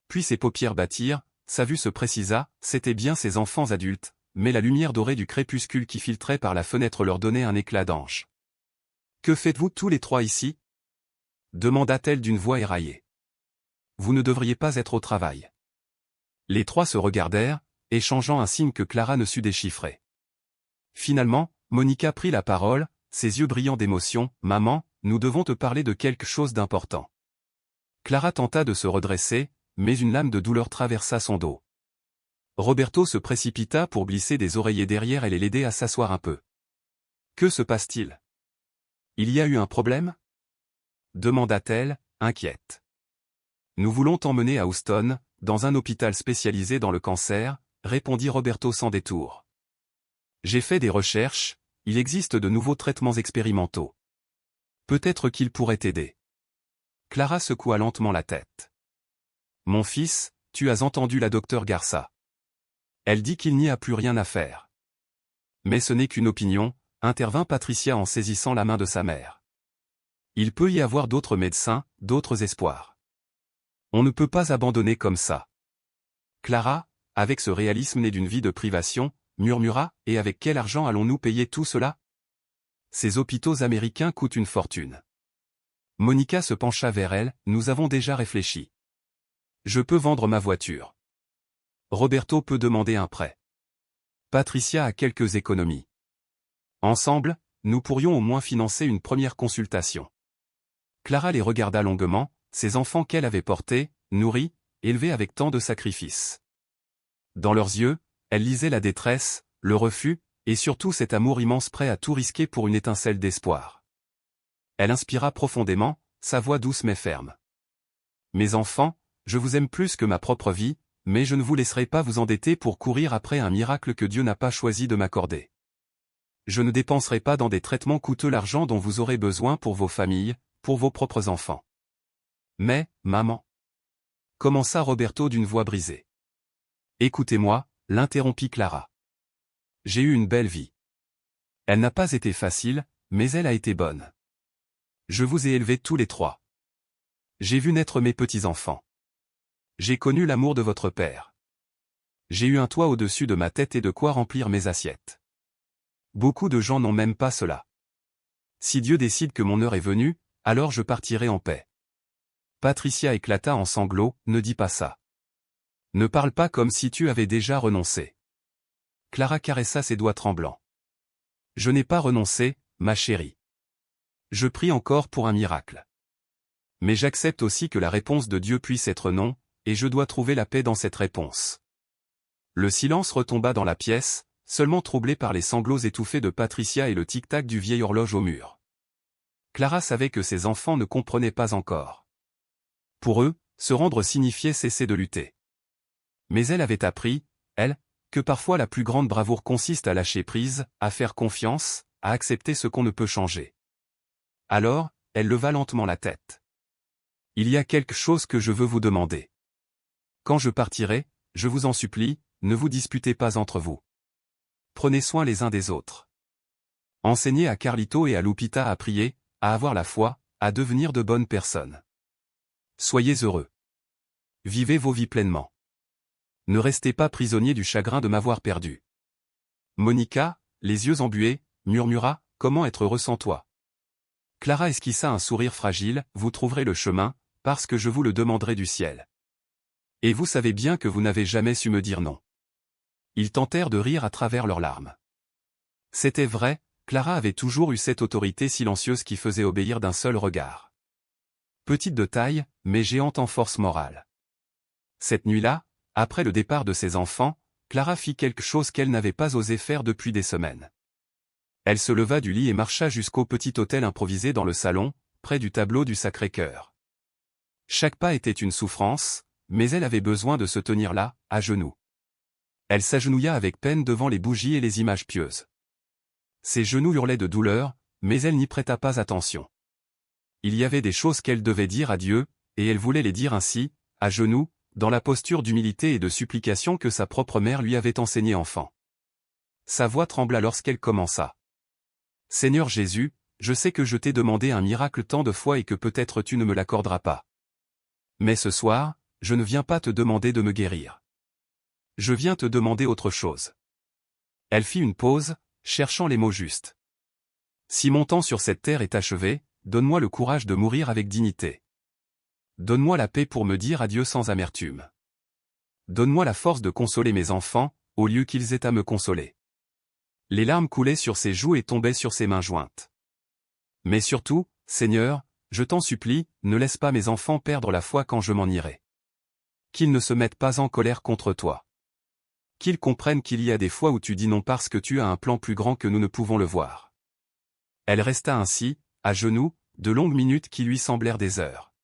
Puis ses paupières battirent, sa vue se précisa, c'étaient bien ses enfants adultes, mais la lumière dorée du crépuscule qui filtrait par la fenêtre leur donnait un éclat d'ange. « Que faites-vous tous les 3 ici » demanda-t-elle d'une voix éraillée. « Vous ne devriez pas être au travail. » Les 3 se regardèrent, échangeant un signe que Clara ne sut déchiffrer. Finalement, Monica prit la parole, ses yeux brillants d'émotion. « Maman, nous devons te parler de quelque chose d'important. » Clara tenta de se redresser, mais une lame de douleur traversa son dos. Roberto se précipita pour glisser des oreillers derrière elle et l'aider à s'asseoir un peu. « Que se passe-t-il ? Il y a eu un problème ?» demanda-t-elle, inquiète. « Nous voulons t'emmener à Houston, dans un hôpital spécialisé dans le cancer, » répondit Roberto sans détour. « J'ai fait des recherches, il existe de nouveaux traitements expérimentaux. Peut-être qu'ils pourraient t'aider. » Clara secoua lentement la tête. « Mon fils, tu as entendu la docteure Garza. Elle dit qu'il n'y a plus rien à faire. » « Mais ce n'est qu'une opinion, » intervint Patricia en saisissant la main de sa mère. « Il peut y avoir d'autres médecins, d'autres espoirs. On ne peut pas abandonner comme ça. » Clara, avec ce réalisme né d'une vie de privation, murmura, « Et avec quel argent allons-nous payer tout cela ? Ces hôpitaux américains coûtent une fortune. » Monica se pencha vers elle, « Nous avons déjà réfléchi. Je peux vendre ma voiture. Roberto peut demander un prêt. Patricia a quelques économies. Ensemble, nous pourrions au moins financer une première consultation. » Clara les regarda longuement, ces enfants qu'elle avait portés, nourris, élevés avec tant de sacrifices. Dans leurs yeux, elle lisait la détresse, le refus, et surtout cet amour immense prêt à tout risquer pour une étincelle d'espoir. Elle inspira profondément, sa voix douce mais ferme. « Mes enfants, je vous aime plus que ma propre vie, mais je ne vous laisserai pas vous endetter pour courir après un miracle que Dieu n'a pas choisi de m'accorder. Je ne dépenserai pas dans des traitements coûteux l'argent dont vous aurez besoin pour vos familles, pour vos propres enfants. » « Mais, maman » commença Roberto d'une voix brisée. « Écoutez-moi » l'interrompit Clara. « J'ai eu une belle vie. Elle n'a pas été facile, mais elle a été bonne. Je vous ai élevés tous les 3. J'ai vu naître mes petits-enfants. J'ai connu l'amour de votre père. J'ai eu un toit au-dessus de ma tête et de quoi remplir mes assiettes. Beaucoup de gens n'ont même pas cela. Si Dieu décide que mon heure est venue, alors je partirai en paix. » Patricia éclata en sanglots, « Ne dis pas ça. Ne parle pas comme si tu avais déjà renoncé. » Clara caressa ses doigts tremblants. « Je n'ai pas renoncé, ma chérie. Je prie encore pour un miracle. Mais j'accepte aussi que la réponse de Dieu puisse être non, et je dois trouver la paix dans cette réponse. Le silence retomba dans la pièce, seulement troublé par les sanglots étouffés de Patricia et le tic-tac du vieil horloge au mur. Clara savait que ses enfants ne comprenaient pas encore. Pour eux, se rendre signifiait cesser de lutter. Mais elle avait appris, elle, que parfois la plus grande bravoure consiste à lâcher prise, à faire confiance, à accepter ce qu'on ne peut changer. Alors, elle leva lentement la tête. « Il y a quelque chose que je veux vous demander. Quand je partirai, je vous en supplie, ne vous disputez pas entre vous. Prenez soin les uns des autres. Enseignez à Carlito et à Lupita à prier, à avoir la foi, à devenir de bonnes personnes. Soyez heureux. Vivez vos vies pleinement. Ne restez pas prisonniers du chagrin de m'avoir perdu. » Monica, les yeux embués, murmura, « Comment être heureux sans toi ?» Clara esquissa un sourire fragile, « Vous trouverez le chemin, parce que je vous le demanderai du ciel. Et vous savez bien que vous n'avez jamais su me dire non. » Ils tentèrent de rire à travers leurs larmes. C'était vrai, Clara avait toujours eu cette autorité silencieuse qui faisait obéir d'un seul regard. Petite de taille, mais géante en force morale. Cette nuit-là, après le départ de ses enfants, Clara fit quelque chose qu'elle n'avait pas osé faire depuis des semaines. Elle se leva du lit et marcha jusqu'au petit hôtel improvisé dans le salon, près du tableau du Sacré-Cœur. Chaque pas était une souffrance, mais elle avait besoin de se tenir là, à genoux. Elle s'agenouilla avec peine devant les bougies et les images pieuses. Ses genoux hurlaient de douleur, mais elle n'y prêta pas attention. Il y avait des choses qu'elle devait dire à Dieu, et elle voulait les dire ainsi, à genoux, dans la posture d'humilité et de supplication que sa propre mère lui avait enseignée enfant. Sa voix trembla lorsqu'elle commença. « Seigneur Jésus, je sais que je t'ai demandé un miracle tant de fois et que peut-être tu ne me l'accorderas pas. Mais ce soir, je ne viens pas te demander de me guérir. Je viens te demander autre chose. » Elle fit une pause, cherchant les mots justes. « Si mon temps sur cette terre est achevé, donne-moi le courage de mourir avec dignité. Donne-moi la paix pour me dire adieu sans amertume. Donne-moi la force de consoler mes enfants, au lieu qu'ils aient à me consoler. » Les larmes coulaient sur ses joues et tombaient sur ses mains jointes. « Mais surtout, Seigneur, je t'en supplie, ne laisse pas mes enfants perdre la foi quand je m'en irai. Qu'ils ne se mettent pas en colère contre toi. Qu'ils comprennent qu'il y a des fois où tu dis non parce que tu as un plan plus grand que nous ne pouvons le voir. » Elle resta ainsi, à genoux, de longues minutes qui lui semblèrent des heures.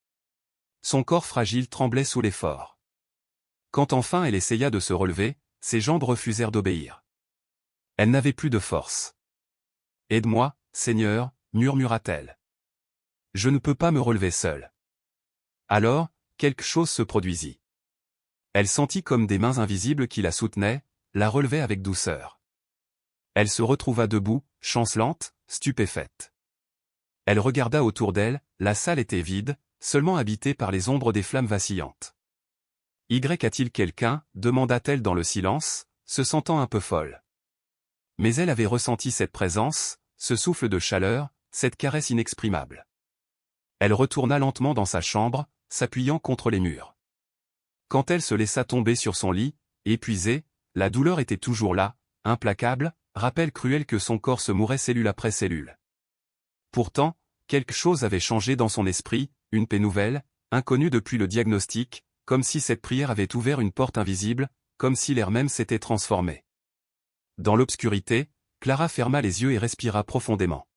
Son corps fragile tremblait sous l'effort. Quand enfin elle essaya de se relever, ses jambes refusèrent d'obéir. Elle n'avait plus de force. « Aide-moi, Seigneur, » murmura-t-elle. « Je ne peux pas me relever seule. » Alors, quelque chose se produisit. Elle sentit comme des mains invisibles qui la soutenaient, la relevaient avec douceur. Elle se retrouva debout, chancelante, stupéfaite. Elle regarda autour d'elle, la salle était vide, seulement habitée par les ombres des flammes vacillantes. « Y a-t-il quelqu'un » demanda-t-elle dans le silence, se sentant un peu folle. Mais elle avait ressenti cette présence, ce souffle de chaleur, cette caresse inexprimable. Elle retourna lentement dans sa chambre, s'appuyant contre les murs. Quand elle se laissa tomber sur son lit, épuisée, la douleur était toujours là, implacable, rappel cruel que son corps se mourait cellule après cellule. Pourtant, quelque chose avait changé dans son esprit, une paix nouvelle, inconnue depuis le diagnostic, comme si cette prière avait ouvert une porte invisible, comme si l'air même s'était transformé. Dans l'obscurité, Clara ferma les yeux et respira profondément.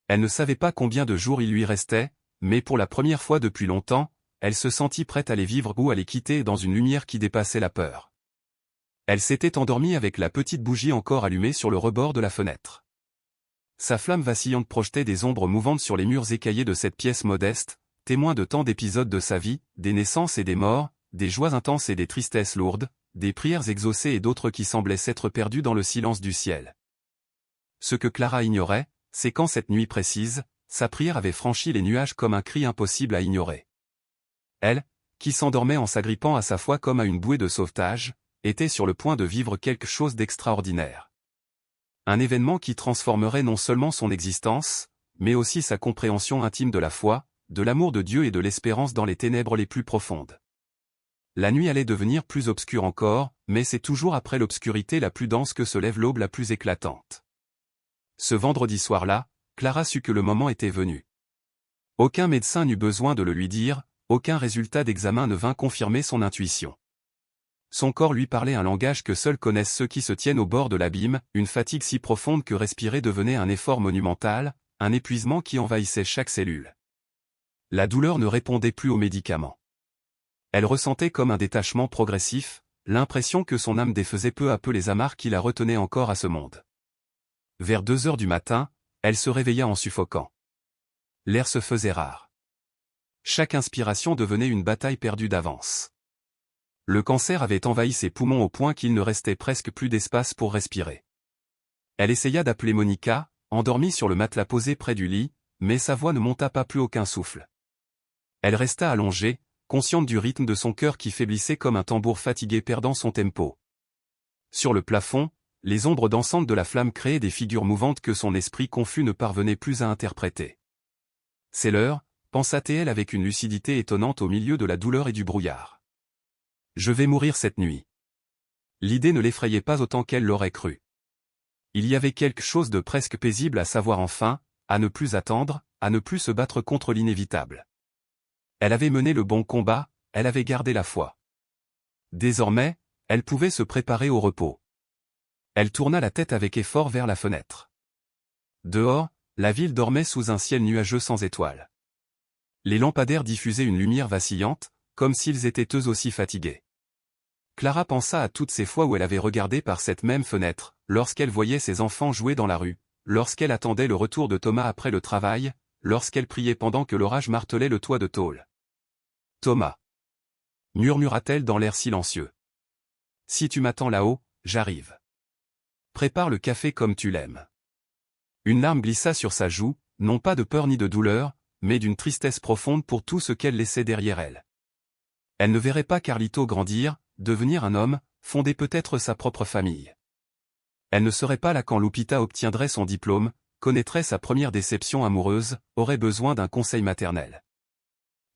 Elle ne savait pas combien de jours il lui restait, mais pour la première fois depuis longtemps, elle se sentit prête à les vivre ou à les quitter dans une lumière qui dépassait la peur. Elle s'était endormie avec la petite bougie encore allumée sur le rebord de la fenêtre. Sa flamme vacillante projetait des ombres mouvantes sur les murs écaillés de cette pièce modeste, témoin de tant d'épisodes de sa vie, des naissances et des morts, des joies intenses et des tristesses lourdes, des prières exaucées et d'autres qui semblaient s'être perdues dans le silence du ciel. Ce que Clara ignorait, c'est qu'en cette nuit précise, sa prière avait franchi les nuages comme un cri impossible à ignorer. Elle, qui s'endormait en s'agrippant à sa foi comme à une bouée de sauvetage, était sur le point de vivre quelque chose d'extraordinaire. Un événement qui transformerait non seulement son existence, mais aussi sa compréhension intime de la foi, de l'amour de Dieu et de l'espérance dans les ténèbres les plus profondes. La nuit allait devenir plus obscure encore, mais c'est toujours après l'obscurité la plus dense que se lève l'aube la plus éclatante. Ce vendredi soir-là, Clara sut que le moment était venu. Aucun médecin n'eut besoin de le lui dire, aucun résultat d'examen ne vint confirmer son intuition. Son corps lui parlait un langage que seuls connaissent ceux qui se tiennent au bord de l'abîme, une fatigue si profonde que respirer devenait un effort monumental, un épuisement qui envahissait chaque cellule. La douleur ne répondait plus aux médicaments. Elle ressentait comme un détachement progressif, l'impression que son âme défaisait peu à peu les amarres qui la retenaient encore à ce monde. Vers 2 heures du matin, elle se réveilla en suffoquant. L'air se faisait rare. Chaque inspiration devenait une bataille perdue d'avance. Le cancer avait envahi ses poumons au point qu'il ne restait presque plus d'espace pour respirer. Elle essaya d'appeler Monica, endormie sur le matelas posé près du lit, mais sa voix ne monta pas plus aucun souffle. Elle resta allongée, consciente du rythme de son cœur qui faiblissait comme un tambour fatigué perdant son tempo. Sur le plafond, les ombres dansantes de la flamme créaient des figures mouvantes que son esprit confus ne parvenait plus à interpréter. C'est l'heure, pensa-t-elle avec une lucidité étonnante au milieu de la douleur et du brouillard. Je vais mourir cette nuit. L'idée ne l'effrayait pas autant qu'elle l'aurait cru. Il y avait quelque chose de presque paisible à savoir enfin, à ne plus attendre, à ne plus se battre contre l'inévitable. Elle avait mené le bon combat, elle avait gardé la foi. Désormais, elle pouvait se préparer au repos. Elle tourna la tête avec effort vers la fenêtre. Dehors, la ville dormait sous un ciel nuageux sans étoiles. Les lampadaires diffusaient une lumière vacillante, comme s'ils étaient eux aussi fatigués. Clara pensa à toutes ces fois où elle avait regardé par cette même fenêtre, lorsqu'elle voyait ses enfants jouer dans la rue, lorsqu'elle attendait le retour de Thomas après le travail, lorsqu'elle priait pendant que l'orage martelait le toit de tôle. « Thomas » murmura-t-elle dans l'air silencieux. « Si tu m'attends là-haut, j'arrive. Prépare le café comme tu l'aimes. » Une larme glissa sur sa joue, non pas de peur ni de douleur, mais d'une tristesse profonde pour tout ce qu'elle laissait derrière elle. Elle ne verrait pas Carlito grandir, devenir un homme, fonder peut-être sa propre famille. Elle ne serait pas là quand Lupita obtiendrait son diplôme, connaîtrait sa première déception amoureuse, aurait besoin d'un conseil maternel.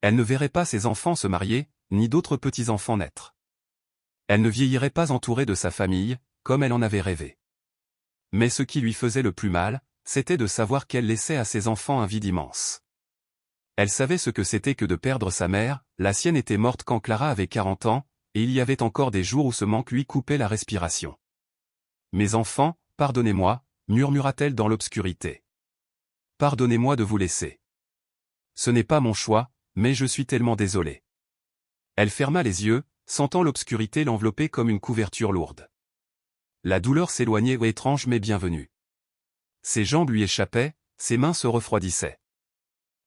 Elle ne verrait pas ses enfants se marier, ni d'autres petits-enfants naître. Elle ne vieillirait pas entourée de sa famille, comme elle en avait rêvé. Mais ce qui lui faisait le plus mal, c'était de savoir qu'elle laissait à ses enfants un vide immense. Elle savait ce que c'était que de perdre sa mère, la sienne était morte quand Clara avait 40 ans, et il y avait encore des jours où ce manque lui coupait la respiration. « Mes enfants, pardonnez-moi » murmura-t-elle dans l'obscurité. « Pardonnez-moi de vous laisser. Ce n'est pas mon choix, mais je suis tellement désolée. » Elle ferma les yeux, sentant l'obscurité l'envelopper comme une couverture lourde. La douleur s'éloignait étrange mais bienvenue. Ses jambes lui échappaient, ses mains se refroidissaient.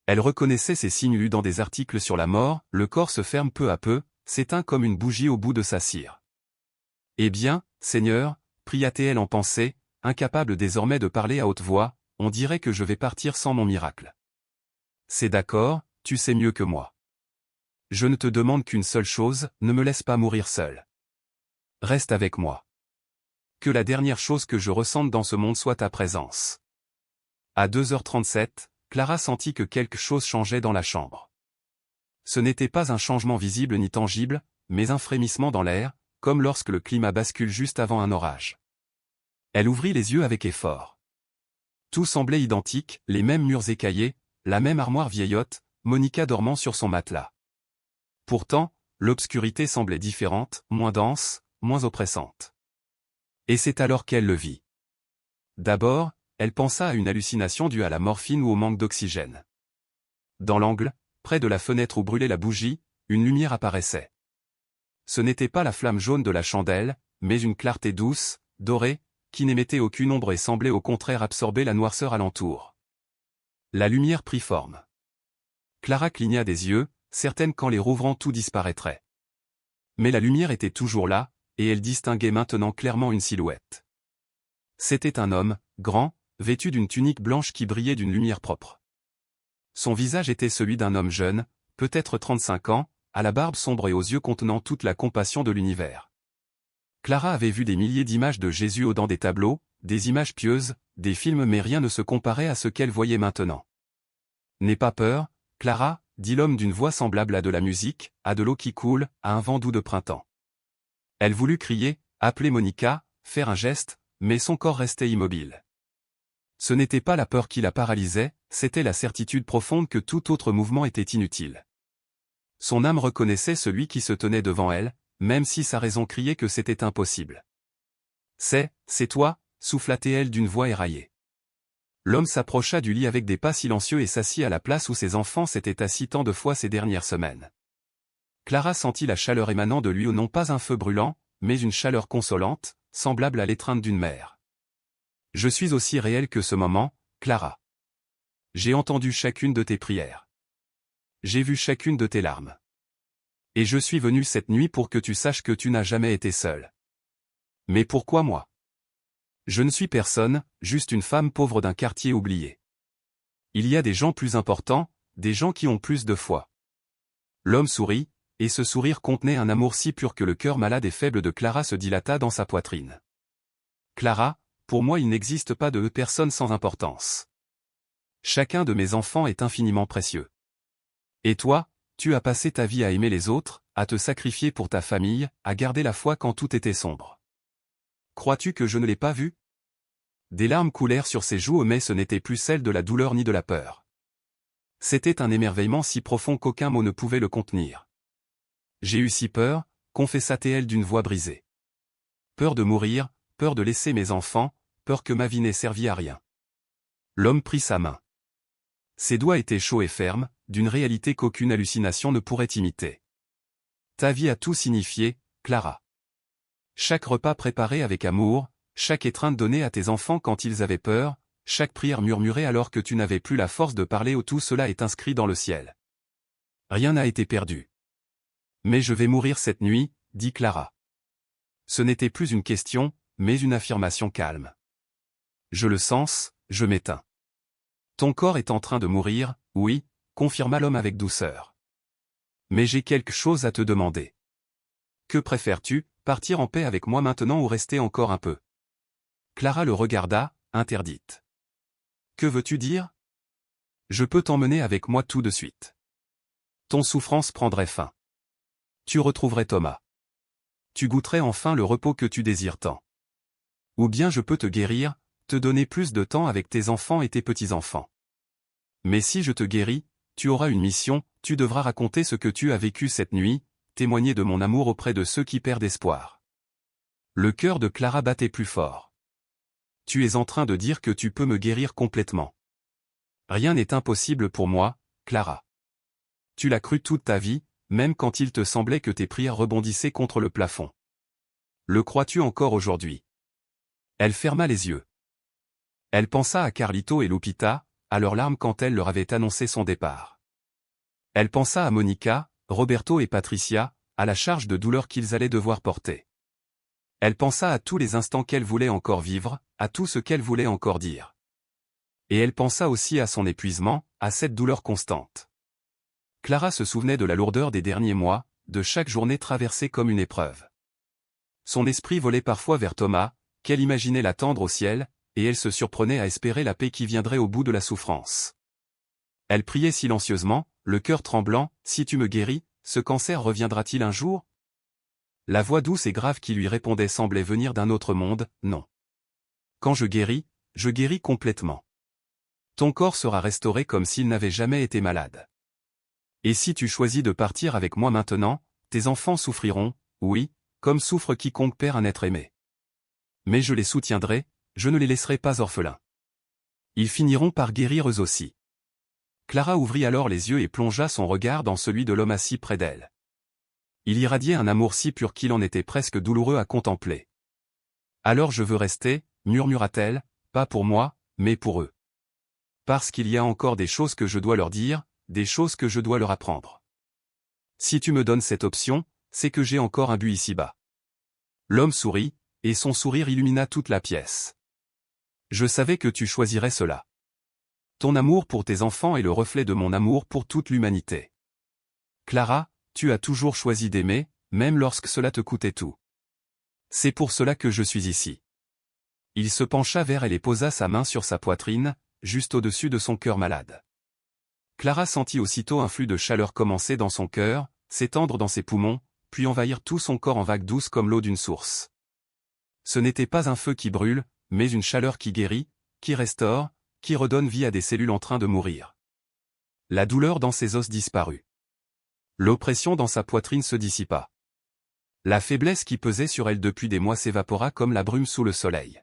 Elle reconnaissait ces signes lus dans des articles sur la mort, le corps se ferme peu à peu, s'éteint comme une bougie au bout de sa cire. « Eh bien, Seigneur, pria-t-elle en pensée, incapable désormais de parler à haute voix, on dirait que je vais partir sans mon miracle. C'est d'accord, tu sais mieux que moi. Je ne te demande qu'une seule chose, ne me laisse pas mourir seul. Reste avec moi. Que la dernière chose que je ressente dans ce monde soit ta présence. » À 2h37, Clara sentit que quelque chose changeait dans la chambre. Ce n'était pas un changement visible ni tangible, mais un frémissement dans l'air, comme lorsque le climat bascule juste avant un orage. Elle ouvrit les yeux avec effort. Tout semblait identique, les mêmes murs écaillés, la même armoire vieillotte, Monica dormant sur son matelas. Pourtant, l'obscurité semblait différente, moins dense, moins oppressante. Et c'est alors qu'elle le vit. D'abord, elle pensa à une hallucination due à la morphine ou au manque d'oxygène. Dans l'angle, près de la fenêtre où brûlait la bougie, une lumière apparaissait. Ce n'était pas la flamme jaune de la chandelle, mais une clarté douce, dorée, qui n'émettait aucune ombre et semblait au contraire absorber la noirceur alentour. La lumière prit forme. Clara cligna des yeux, certaine qu'en les rouvrant tout disparaîtrait. Mais la lumière était toujours là, et elle distinguait maintenant clairement une silhouette. C'était un homme, grand, vêtu d'une tunique blanche qui brillait d'une lumière propre. Son visage était celui d'un homme jeune, peut-être 35 ans, à la barbe sombre et aux yeux contenant toute la compassion de l'univers. Clara avait vu des milliers d'images de Jésus dans des tableaux, des images pieuses, des films mais rien ne se comparait à ce qu'elle voyait maintenant. « N'aie pas peur, Clara » dit l'homme d'une voix semblable à de la musique, à de l'eau qui coule, à un vent doux de printemps. Elle voulut crier, appeler Monica, faire un geste, mais son corps restait immobile. Ce n'était pas la peur qui la paralysait, c'était la certitude profonde que tout autre mouvement était inutile. Son âme reconnaissait celui qui se tenait devant elle, même si sa raison criait que c'était impossible. C'est toi, souffla-t-elle d'une voix éraillée. L'homme s'approcha du lit avec des pas silencieux et s'assit à la place où ses enfants s'étaient assis tant de fois ces dernières semaines. Clara sentit la chaleur émanant de lui, non pas un feu brûlant, mais une chaleur consolante, semblable à l'étreinte d'une mère. Je suis aussi réel que ce moment, Clara. J'ai entendu chacune de tes prières. J'ai vu chacune de tes larmes. Et je suis venu cette nuit pour que tu saches que tu n'as jamais été seule. Mais pourquoi moi? Je ne suis personne, juste une femme pauvre d'un quartier oublié. Il y a des gens plus importants, des gens qui ont plus de foi. L'homme sourit, et ce sourire contenait un amour si pur que le cœur malade et faible de Clara se dilata dans sa poitrine. Clara, pour moi il n'existe pas de personne sans importance. Chacun de mes enfants est infiniment précieux. Et toi, tu as passé ta vie à aimer les autres, à te sacrifier pour ta famille, à garder la foi quand tout était sombre. Crois-tu que je ne l'ai pas vu? Des larmes coulèrent sur ses joues, mais ce n'était plus celle de la douleur ni de la peur. C'était un émerveillement si profond qu'aucun mot ne pouvait le contenir. J'ai eu si peur, confessa-t-elle d'une voix brisée. Peur de mourir, peur de laisser mes enfants, peur que ma vie n'ait servi à rien. L'homme prit sa main. Ses doigts étaient chauds et fermes, d'une réalité qu'aucune hallucination ne pourrait imiter. Ta vie a tout signifié, Clara. Chaque repas préparé avec amour, chaque étreinte donnée à tes enfants quand ils avaient peur, chaque prière murmurée alors que tu n'avais plus la force de parler, tout cela est inscrit dans le ciel. Rien n'a été perdu. Mais je vais mourir cette nuit, dit Clara. Ce n'était plus une question, mais une affirmation calme. Je le sens, je m'éteins. Ton corps est en train de mourir, oui, confirma l'homme avec douceur. Mais j'ai quelque chose à te demander. Que préfères-tu, partir en paix avec moi maintenant ou rester encore un peu? Clara le regarda, interdite. Que veux-tu dire? Je peux t'emmener avec moi tout de suite. Ton souffrance prendrait fin. Tu retrouverais Thomas. Tu goûterais enfin le repos que tu désires tant. Ou bien je peux te guérir, te donner plus de temps avec tes enfants et tes petits-enfants. Mais si je te guéris, tu auras une mission, tu devras raconter ce que tu as vécu cette nuit, témoigner de mon amour auprès de ceux qui perdent espoir. Le cœur de Clara battait plus fort. Tu es en train de dire que tu peux me guérir complètement. Rien n'est impossible pour moi, Clara. Tu l'as cru toute ta vie, même quand il te semblait que tes prières rebondissaient contre le plafond. Le crois-tu encore aujourd'hui? Elle ferma les yeux. Elle pensa à Carlito et Lupita, à leurs larmes quand elle leur avait annoncé son départ. Elle pensa à Monica, Roberto et Patricia, à la charge de douleur qu'ils allaient devoir porter. Elle pensa à tous les instants qu'elle voulait encore vivre, à tout ce qu'elle voulait encore dire. Et elle pensa aussi à son épuisement, à cette douleur constante. Clara se souvenait de la lourdeur des derniers mois, de chaque journée traversée comme une épreuve. Son esprit volait parfois vers Thomas, qu'elle imaginait l'attendre au ciel, et elle se surprenait à espérer la paix qui viendrait au bout de la souffrance. Elle priait silencieusement, le cœur tremblant, « Si tu me guéris, ce cancer reviendra-t-il un jour ?» La voix douce et grave qui lui répondait semblait venir d'un autre monde, « Non. Quand je guéris complètement. Ton corps sera restauré comme s'il n'avait jamais été malade. Et si tu choisis de partir avec moi maintenant, tes enfants souffriront, oui, comme souffre quiconque perd un être aimé. Mais je les soutiendrai, je ne les laisserai pas orphelins. Ils finiront par guérir eux aussi. » Clara ouvrit alors les yeux et plongea son regard dans celui de l'homme assis près d'elle. Il irradiait un amour si pur qu'il en était presque douloureux à contempler. « Alors je veux rester, murmura-t-elle, pas pour moi, mais pour eux. Parce qu'il y a encore des choses que je dois leur dire, des choses que je dois leur apprendre. Si tu me donnes cette option, c'est que j'ai encore un but ici-bas. » L'homme sourit, et son sourire illumina toute la pièce. « Je savais que tu choisirais cela. Ton amour pour tes enfants est le reflet de mon amour pour toute l'humanité. Clara, tu as toujours choisi d'aimer, même lorsque cela te coûtait tout. C'est pour cela que je suis ici. » Il se pencha vers elle et posa sa main sur sa poitrine, juste au-dessus de son cœur malade. Clara sentit aussitôt un flux de chaleur commencer dans son cœur, s'étendre dans ses poumons, puis envahir tout son corps en vagues douces comme l'eau d'une source. Ce n'était pas un feu qui brûle, mais une chaleur qui guérit, qui restaure, qui redonne vie à des cellules en train de mourir. La douleur dans ses os disparut. L'oppression dans sa poitrine se dissipa. La faiblesse qui pesait sur elle depuis des mois s'évapora comme la brume sous le soleil.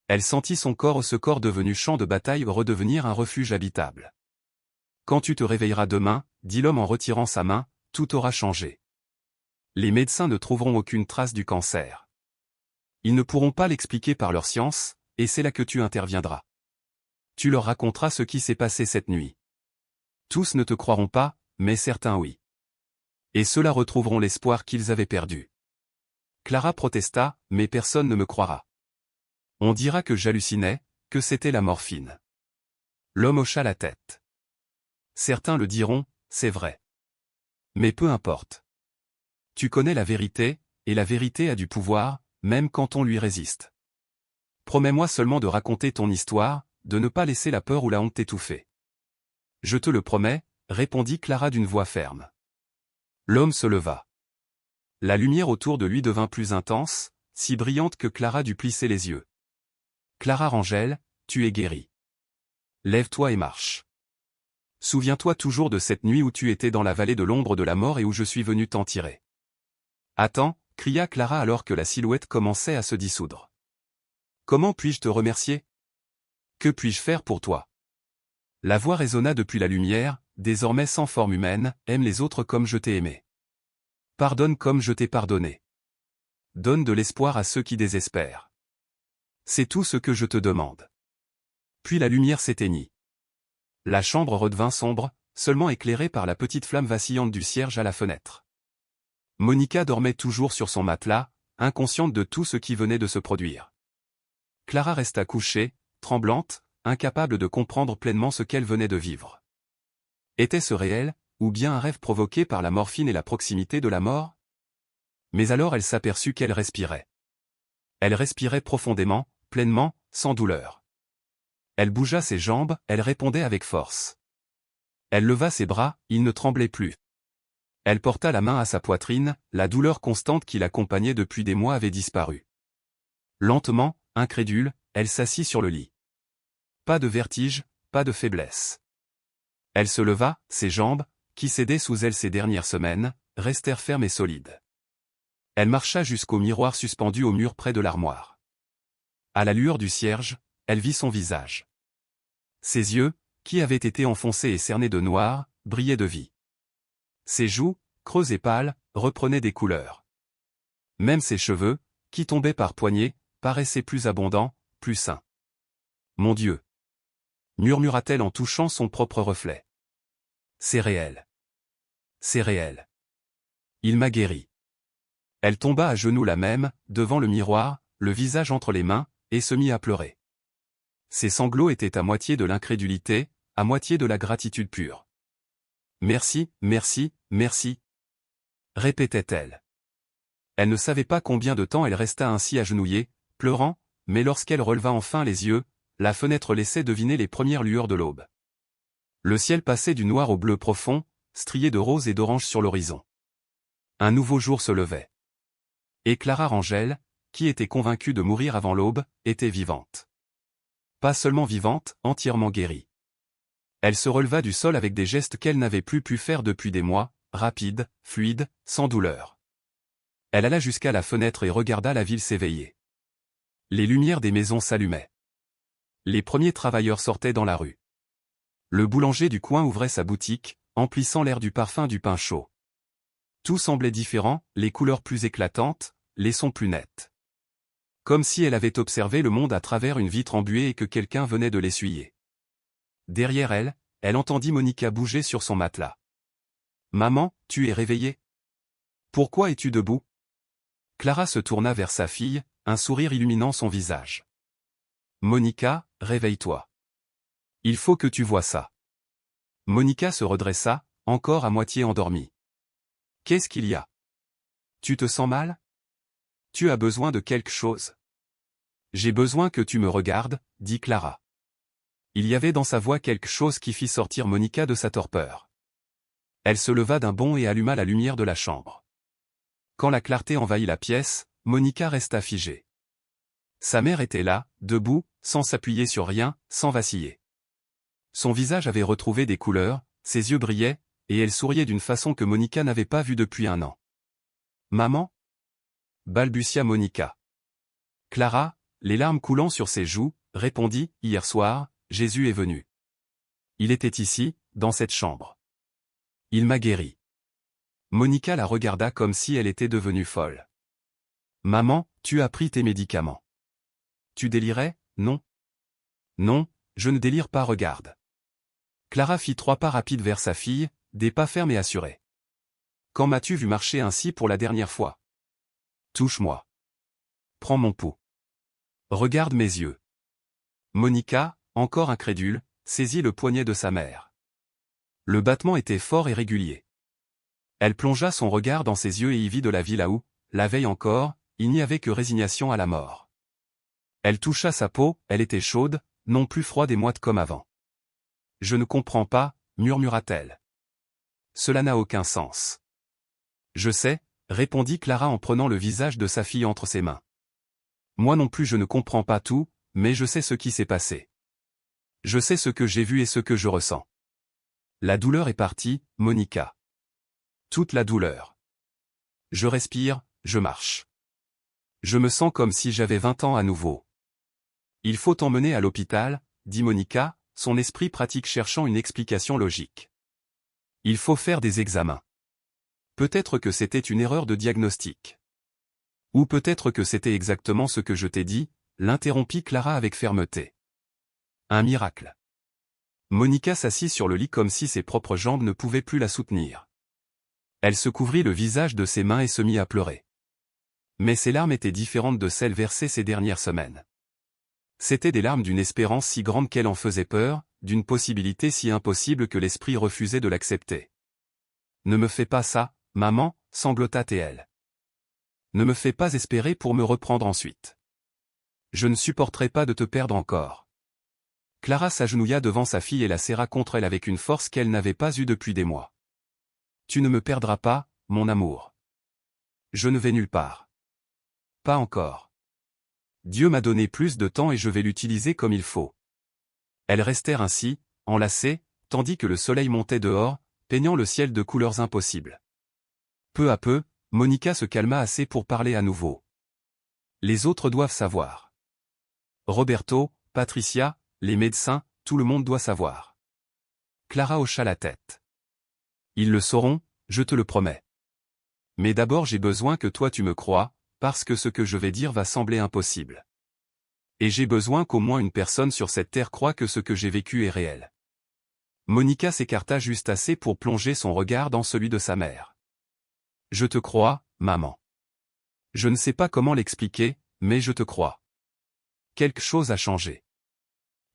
Elle sentit son corps, ce corps devenu champ de bataille, redevenir un refuge habitable. Quand tu te réveilleras demain, dit l'homme en retirant sa main, tout aura changé. Les médecins ne trouveront aucune trace du cancer. Ils ne pourront pas l'expliquer par leur science, et c'est là que tu interviendras. Tu leur raconteras ce qui s'est passé cette nuit. Tous ne te croiront pas, mais certains oui. Et ceux-là retrouveront l'espoir qu'ils avaient perdu. Clara protesta, mais personne ne me croira. On dira que j'hallucinais, que c'était la morphine. L'homme hocha la tête. Certains le diront, c'est vrai. Mais peu importe. Tu connais la vérité, et la vérité a du pouvoir, même quand on lui résiste. Promets-moi seulement de raconter ton histoire, de ne pas laisser la peur ou la honte t'étouffer. Je te le promets, répondit Clara d'une voix ferme. L'homme se leva. La lumière autour de lui devint plus intense, si brillante que Clara dut plisser les yeux. Clara Rangel, tu es guérie. Lève-toi et marche. Souviens-toi toujours de cette nuit où tu étais dans la vallée de l'ombre de la mort et où je suis venu t'en tirer. Attends, cria Clara alors que la silhouette commençait à se dissoudre. Comment puis-je te remercier? Que puis-je faire pour toi? La voix résonna depuis la lumière, désormais sans forme humaine, aime les autres comme je t'ai aimé. Pardonne comme je t'ai pardonné. Donne de l'espoir à ceux qui désespèrent. C'est tout ce que je te demande. Puis la lumière s'éteignit. La chambre redevint sombre, seulement éclairée par la petite flamme vacillante du cierge à la fenêtre. Monica dormait toujours sur son matelas, inconsciente de tout ce qui venait de se produire. Clara resta couchée, tremblante, incapable de comprendre pleinement ce qu'elle venait de vivre. Était-ce réel, ou bien un rêve provoqué par la morphine et la proximité de la mort? Mais alors elle s'aperçut qu'elle respirait. Elle respirait profondément, pleinement, sans douleur. Elle bougea ses jambes, elle répondait avec force. Elle leva ses bras, ils ne tremblaient plus. Elle porta la main à sa poitrine, la douleur constante qui l'accompagnait depuis des mois avait disparu. Lentement, incrédule, elle s'assit sur le lit. Pas de vertige, pas de faiblesse. Elle se leva, ses jambes, qui cédaient sous elle ces dernières semaines, restèrent fermes et solides. Elle marcha jusqu'au miroir suspendu au mur près de l'armoire. À la lueur du cierge, elle vit son visage. Ses yeux, qui avaient été enfoncés et cernés de noir, brillaient de vie. Ses joues, creuses et pâles, reprenaient des couleurs. Même ses cheveux, qui tombaient par poignées, paraissaient plus abondants, plus sains. « Mon Dieu !» murmura-t-elle en touchant son propre reflet. « C'est réel. C'est réel. Il m'a guéri. » Elle tomba à genoux là même, devant le miroir, le visage entre les mains, et se mit à pleurer. Ses sanglots étaient à moitié de l'incrédulité, à moitié de la gratitude pure. « Merci, merci, merci » répétait-elle. Elle ne savait pas combien de temps elle resta ainsi agenouillée, pleurant, mais lorsqu'elle releva enfin les yeux, la fenêtre laissait deviner les premières lueurs de l'aube. Le ciel passait du noir au bleu profond, strié de rose et d'orange sur l'horizon. Un nouveau jour se levait. Et Clara Rangel, qui était convaincue de mourir avant l'aube, était vivante. Pas seulement vivante, entièrement guérie. Elle se releva du sol avec des gestes qu'elle n'avait plus pu faire depuis des mois, rapides, fluides, sans douleur. Elle alla jusqu'à la fenêtre et regarda la ville s'éveiller. Les lumières des maisons s'allumaient. Les premiers travailleurs sortaient dans la rue. Le boulanger du coin ouvrait sa boutique, emplissant l'air du parfum du pain chaud. Tout semblait différent, les couleurs plus éclatantes, les sons plus nets. Comme si elle avait observé le monde à travers une vitre embuée et que quelqu'un venait de l'essuyer. Derrière elle, elle entendit Monica bouger sur son matelas. « Maman, tu es réveillée? Pourquoi es-tu debout ?» Clara se tourna vers sa fille, un sourire illuminant son visage. « Monica, réveille-toi. Il faut que tu vois ça. » Monica se redressa, encore à moitié endormie. « Qu'est-ce qu'il y a? Tu te sens mal? Tu as besoin de quelque chose? » « J'ai besoin que tu me regardes, » dit Clara. Il y avait dans sa voix quelque chose qui fit sortir Monica de sa torpeur. Elle se leva d'un bond et alluma la lumière de la chambre. Quand la clarté envahit la pièce, Monica resta figée. Sa mère était là, debout, sans s'appuyer sur rien, sans vaciller. Son visage avait retrouvé des couleurs, ses yeux brillaient, et elle souriait d'une façon que Monica n'avait pas vue depuis un an. « Maman ?» balbutia Monica. Clara, les larmes coulant sur ses joues, répondit « Hier soir, Jésus est venu. Il était ici, dans cette chambre. Il m'a guéri. » Monica la regarda comme si elle était devenue folle. « Maman, tu as pris tes médicaments. Tu délirais, non ? » « Non, je ne délire pas, regarde. » Clara fit 3 pas rapides vers sa fille, des pas fermes et assurés. « Quand m'as-tu vu marcher ainsi pour la dernière fois ? Touche-moi. Prends mon pouls. Regarde mes yeux. » Monica, encore incrédule, saisit le poignet de sa mère. Le battement était fort et régulier. Elle plongea son regard dans ses yeux et y vit de la vie là où, la veille encore, il n'y avait que résignation à la mort. Elle toucha sa peau, elle était chaude, non plus froide et moite comme avant. « Je ne comprends pas, » murmura-t-elle. « Cela n'a aucun sens. »« Je sais, » répondit Clara en prenant le visage de sa fille entre ses mains. « Moi non plus je ne comprends pas tout, mais je sais ce qui s'est passé. Je sais ce que j'ai vu et ce que je ressens. La douleur est partie, Monica. Toute la douleur. Je respire, je marche. Je me sens comme si j'avais 20 ans à nouveau. » « Il faut t'emmener à l'hôpital, » dit Monica, son esprit pratique cherchant une explication logique. « Il faut faire des examens. Peut-être que c'était une erreur de diagnostic. Ou peut-être que c'était exactement ce que je t'ai dit, » l'interrompit Clara avec fermeté. Un miracle. Monica s'assit sur le lit comme si ses propres jambes ne pouvaient plus la soutenir. Elle se couvrit le visage de ses mains et se mit à pleurer. Mais ses larmes étaient différentes de celles versées ces dernières semaines. C'étaient des larmes d'une espérance si grande qu'elle en faisait peur, d'une possibilité si impossible que l'esprit refusait de l'accepter. « Ne me fais pas ça, maman, » sanglota-t-elle. « Ne me fais pas espérer pour me reprendre ensuite. Je ne supporterai pas de te perdre encore. » Clara s'agenouilla devant sa fille et la serra contre elle avec une force qu'elle n'avait pas eue depuis des mois. « Tu ne me perdras pas, mon amour. Je ne vais nulle part. Pas encore. Dieu m'a donné plus de temps et je vais l'utiliser comme il faut. » Elles restèrent ainsi, enlacées, tandis que le soleil montait dehors, peignant le ciel de couleurs impossibles. Peu à peu, Monica se calma assez pour parler à nouveau. « Les autres doivent savoir. Roberto, Patricia, les médecins, tout le monde doit savoir. » Clara hocha la tête. « Ils le sauront, je te le promets. Mais d'abord j'ai besoin que toi tu me crois, parce que ce que je vais dire va sembler impossible. Et j'ai besoin qu'au moins une personne sur cette terre croie que ce que j'ai vécu est réel. » Monica s'écarta juste assez pour plonger son regard dans celui de sa mère. « Je te crois, maman. Je ne sais pas comment l'expliquer, mais je te crois. Quelque chose a changé.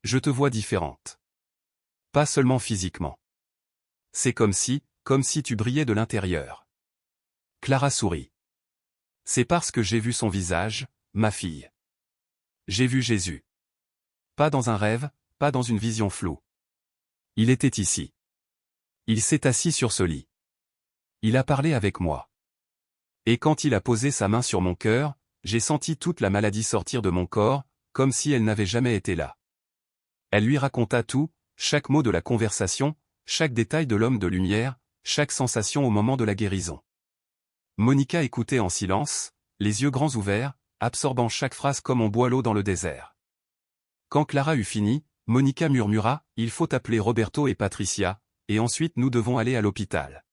Je te vois différente. Pas seulement physiquement. C'est comme si tu brillais de l'intérieur. » Clara sourit. « C'est parce que j'ai vu son visage, ma fille. J'ai vu Jésus. Pas dans un rêve, pas dans une vision floue. Il était ici. Il s'est assis sur ce lit. Il a parlé avec moi. Et quand il a posé sa main sur mon cœur, j'ai senti toute la maladie sortir de mon corps, comme si elle n'avait jamais été là. » Elle lui raconta tout, chaque mot de la conversation, chaque détail de l'homme de lumière, chaque sensation au moment de la guérison. Monica écoutait en silence, les yeux grands ouverts, absorbant chaque phrase comme on boit l'eau dans le désert. Quand Clara eut fini, Monica murmura « Il faut appeler Roberto et Patricia, et ensuite nous devons aller à l'hôpital. »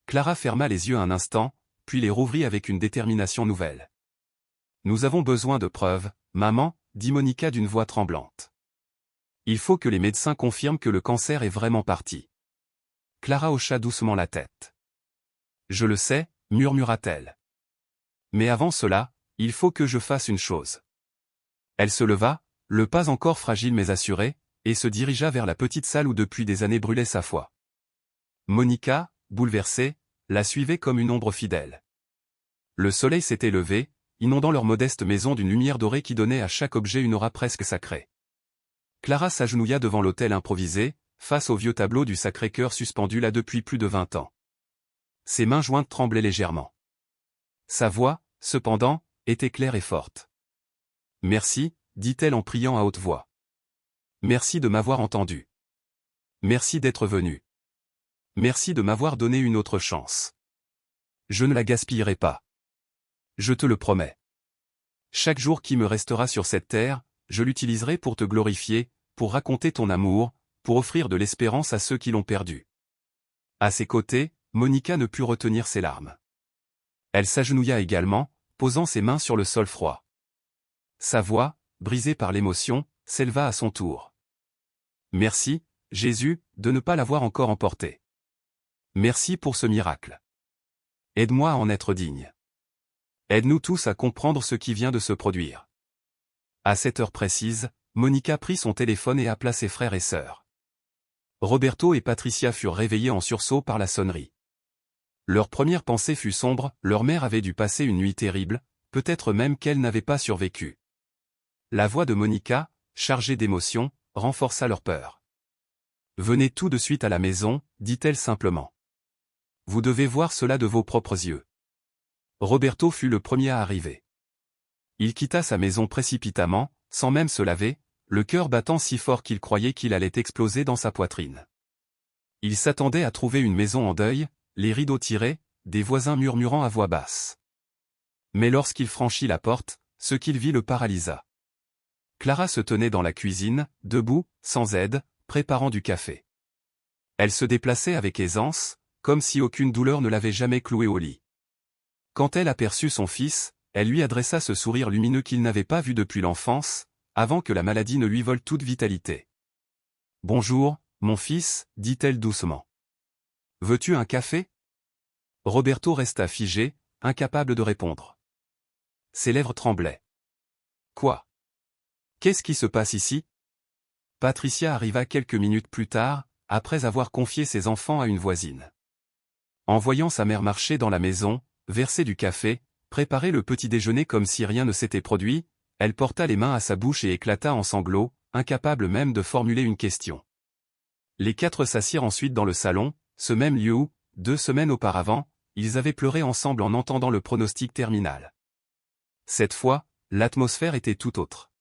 Clara ferma les yeux un instant, puis les rouvrit avec une détermination nouvelle. « Nous avons besoin de preuves, maman, » dit Monica d'une voix tremblante. « Il faut que les médecins confirment que le cancer est vraiment parti. » Clara hocha doucement la tête. « Je le sais, » murmura-t-elle. « Mais avant cela, il faut que je fasse une chose. » Elle se leva, le pas encore fragile mais assuré, et se dirigea vers la petite salle où depuis des années brûlait sa foi. Monica, bouleversée, la suivait comme une ombre fidèle. Le soleil s'était levé, inondant leur modeste maison d'une lumière dorée qui donnait à chaque objet une aura presque sacrée. Clara s'agenouilla devant l'autel improvisé, face au vieux tableau du Sacré-Cœur suspendu là depuis plus de 20 ans. Ses mains jointes tremblaient légèrement. Sa voix, cependant, était claire et forte. « Merci, » dit-elle en priant à haute voix. « Merci de m'avoir entendu. Merci d'être venu. Merci de m'avoir donné une autre chance. Je ne la gaspillerai pas. Je te le promets. Chaque jour qui me restera sur cette terre, je l'utiliserai pour te glorifier, pour raconter ton amour, pour offrir de l'espérance à ceux qui l'ont perdu. À ses côtés, Monica ne put retenir ses larmes. Elle s'agenouilla également, posant ses mains sur le sol froid. Sa voix, brisée par l'émotion, s'éleva à son tour. Merci, Jésus, de ne pas l'avoir encore emporté. Merci pour ce miracle. Aide-moi à en être digne. Aide-nous tous à comprendre ce qui vient de se produire. À cette heure précise, Monica prit son téléphone et appela ses frères et sœurs. Roberto et Patricia furent réveillés en sursaut par la sonnerie. Leur première pensée fut sombre, leur mère avait dû passer une nuit terrible, peut-être même qu'elle n'avait pas survécu. La voix de Monica, chargée d'émotion, renforça leur peur. Venez tout de suite à la maison, dit-elle simplement. Vous devez voir cela de vos propres yeux. Roberto fut le premier à arriver. Il quitta sa maison précipitamment, sans même se laver, le cœur battant si fort qu'il croyait qu'il allait exploser dans sa poitrine. Il s'attendait à trouver une maison en deuil, les rideaux tirés, des voisins murmurant à voix basse. Mais lorsqu'il franchit la porte, ce qu'il vit le paralysa. Clara se tenait dans la cuisine, debout, sans aide, préparant du café. Elle se déplaçait avec aisance, comme si aucune douleur ne l'avait jamais clouée au lit. Quand elle aperçut son fils, elle lui adressa ce sourire lumineux qu'il n'avait pas vu depuis l'enfance, avant que la maladie ne lui vole toute vitalité. « Bonjour, mon fils, dit-elle doucement. Veux-tu un café » Roberto resta figé, incapable de répondre. Ses lèvres tremblaient. « Quoi ? Qu'est-ce qui se passe ici » Patricia arriva quelques minutes plus tard, après avoir confié ses enfants à une voisine. En voyant sa mère marcher dans la maison, verser du café, préparer le petit déjeuner comme si rien ne s'était produit, elle porta les mains à sa bouche et éclata en sanglots, incapable même de formuler une question. Les quatre s'assirent ensuite dans le salon, ce même lieu où, 2 semaines auparavant, ils avaient pleuré ensemble en entendant le pronostic terminal. Cette fois, l'atmosphère était tout autre.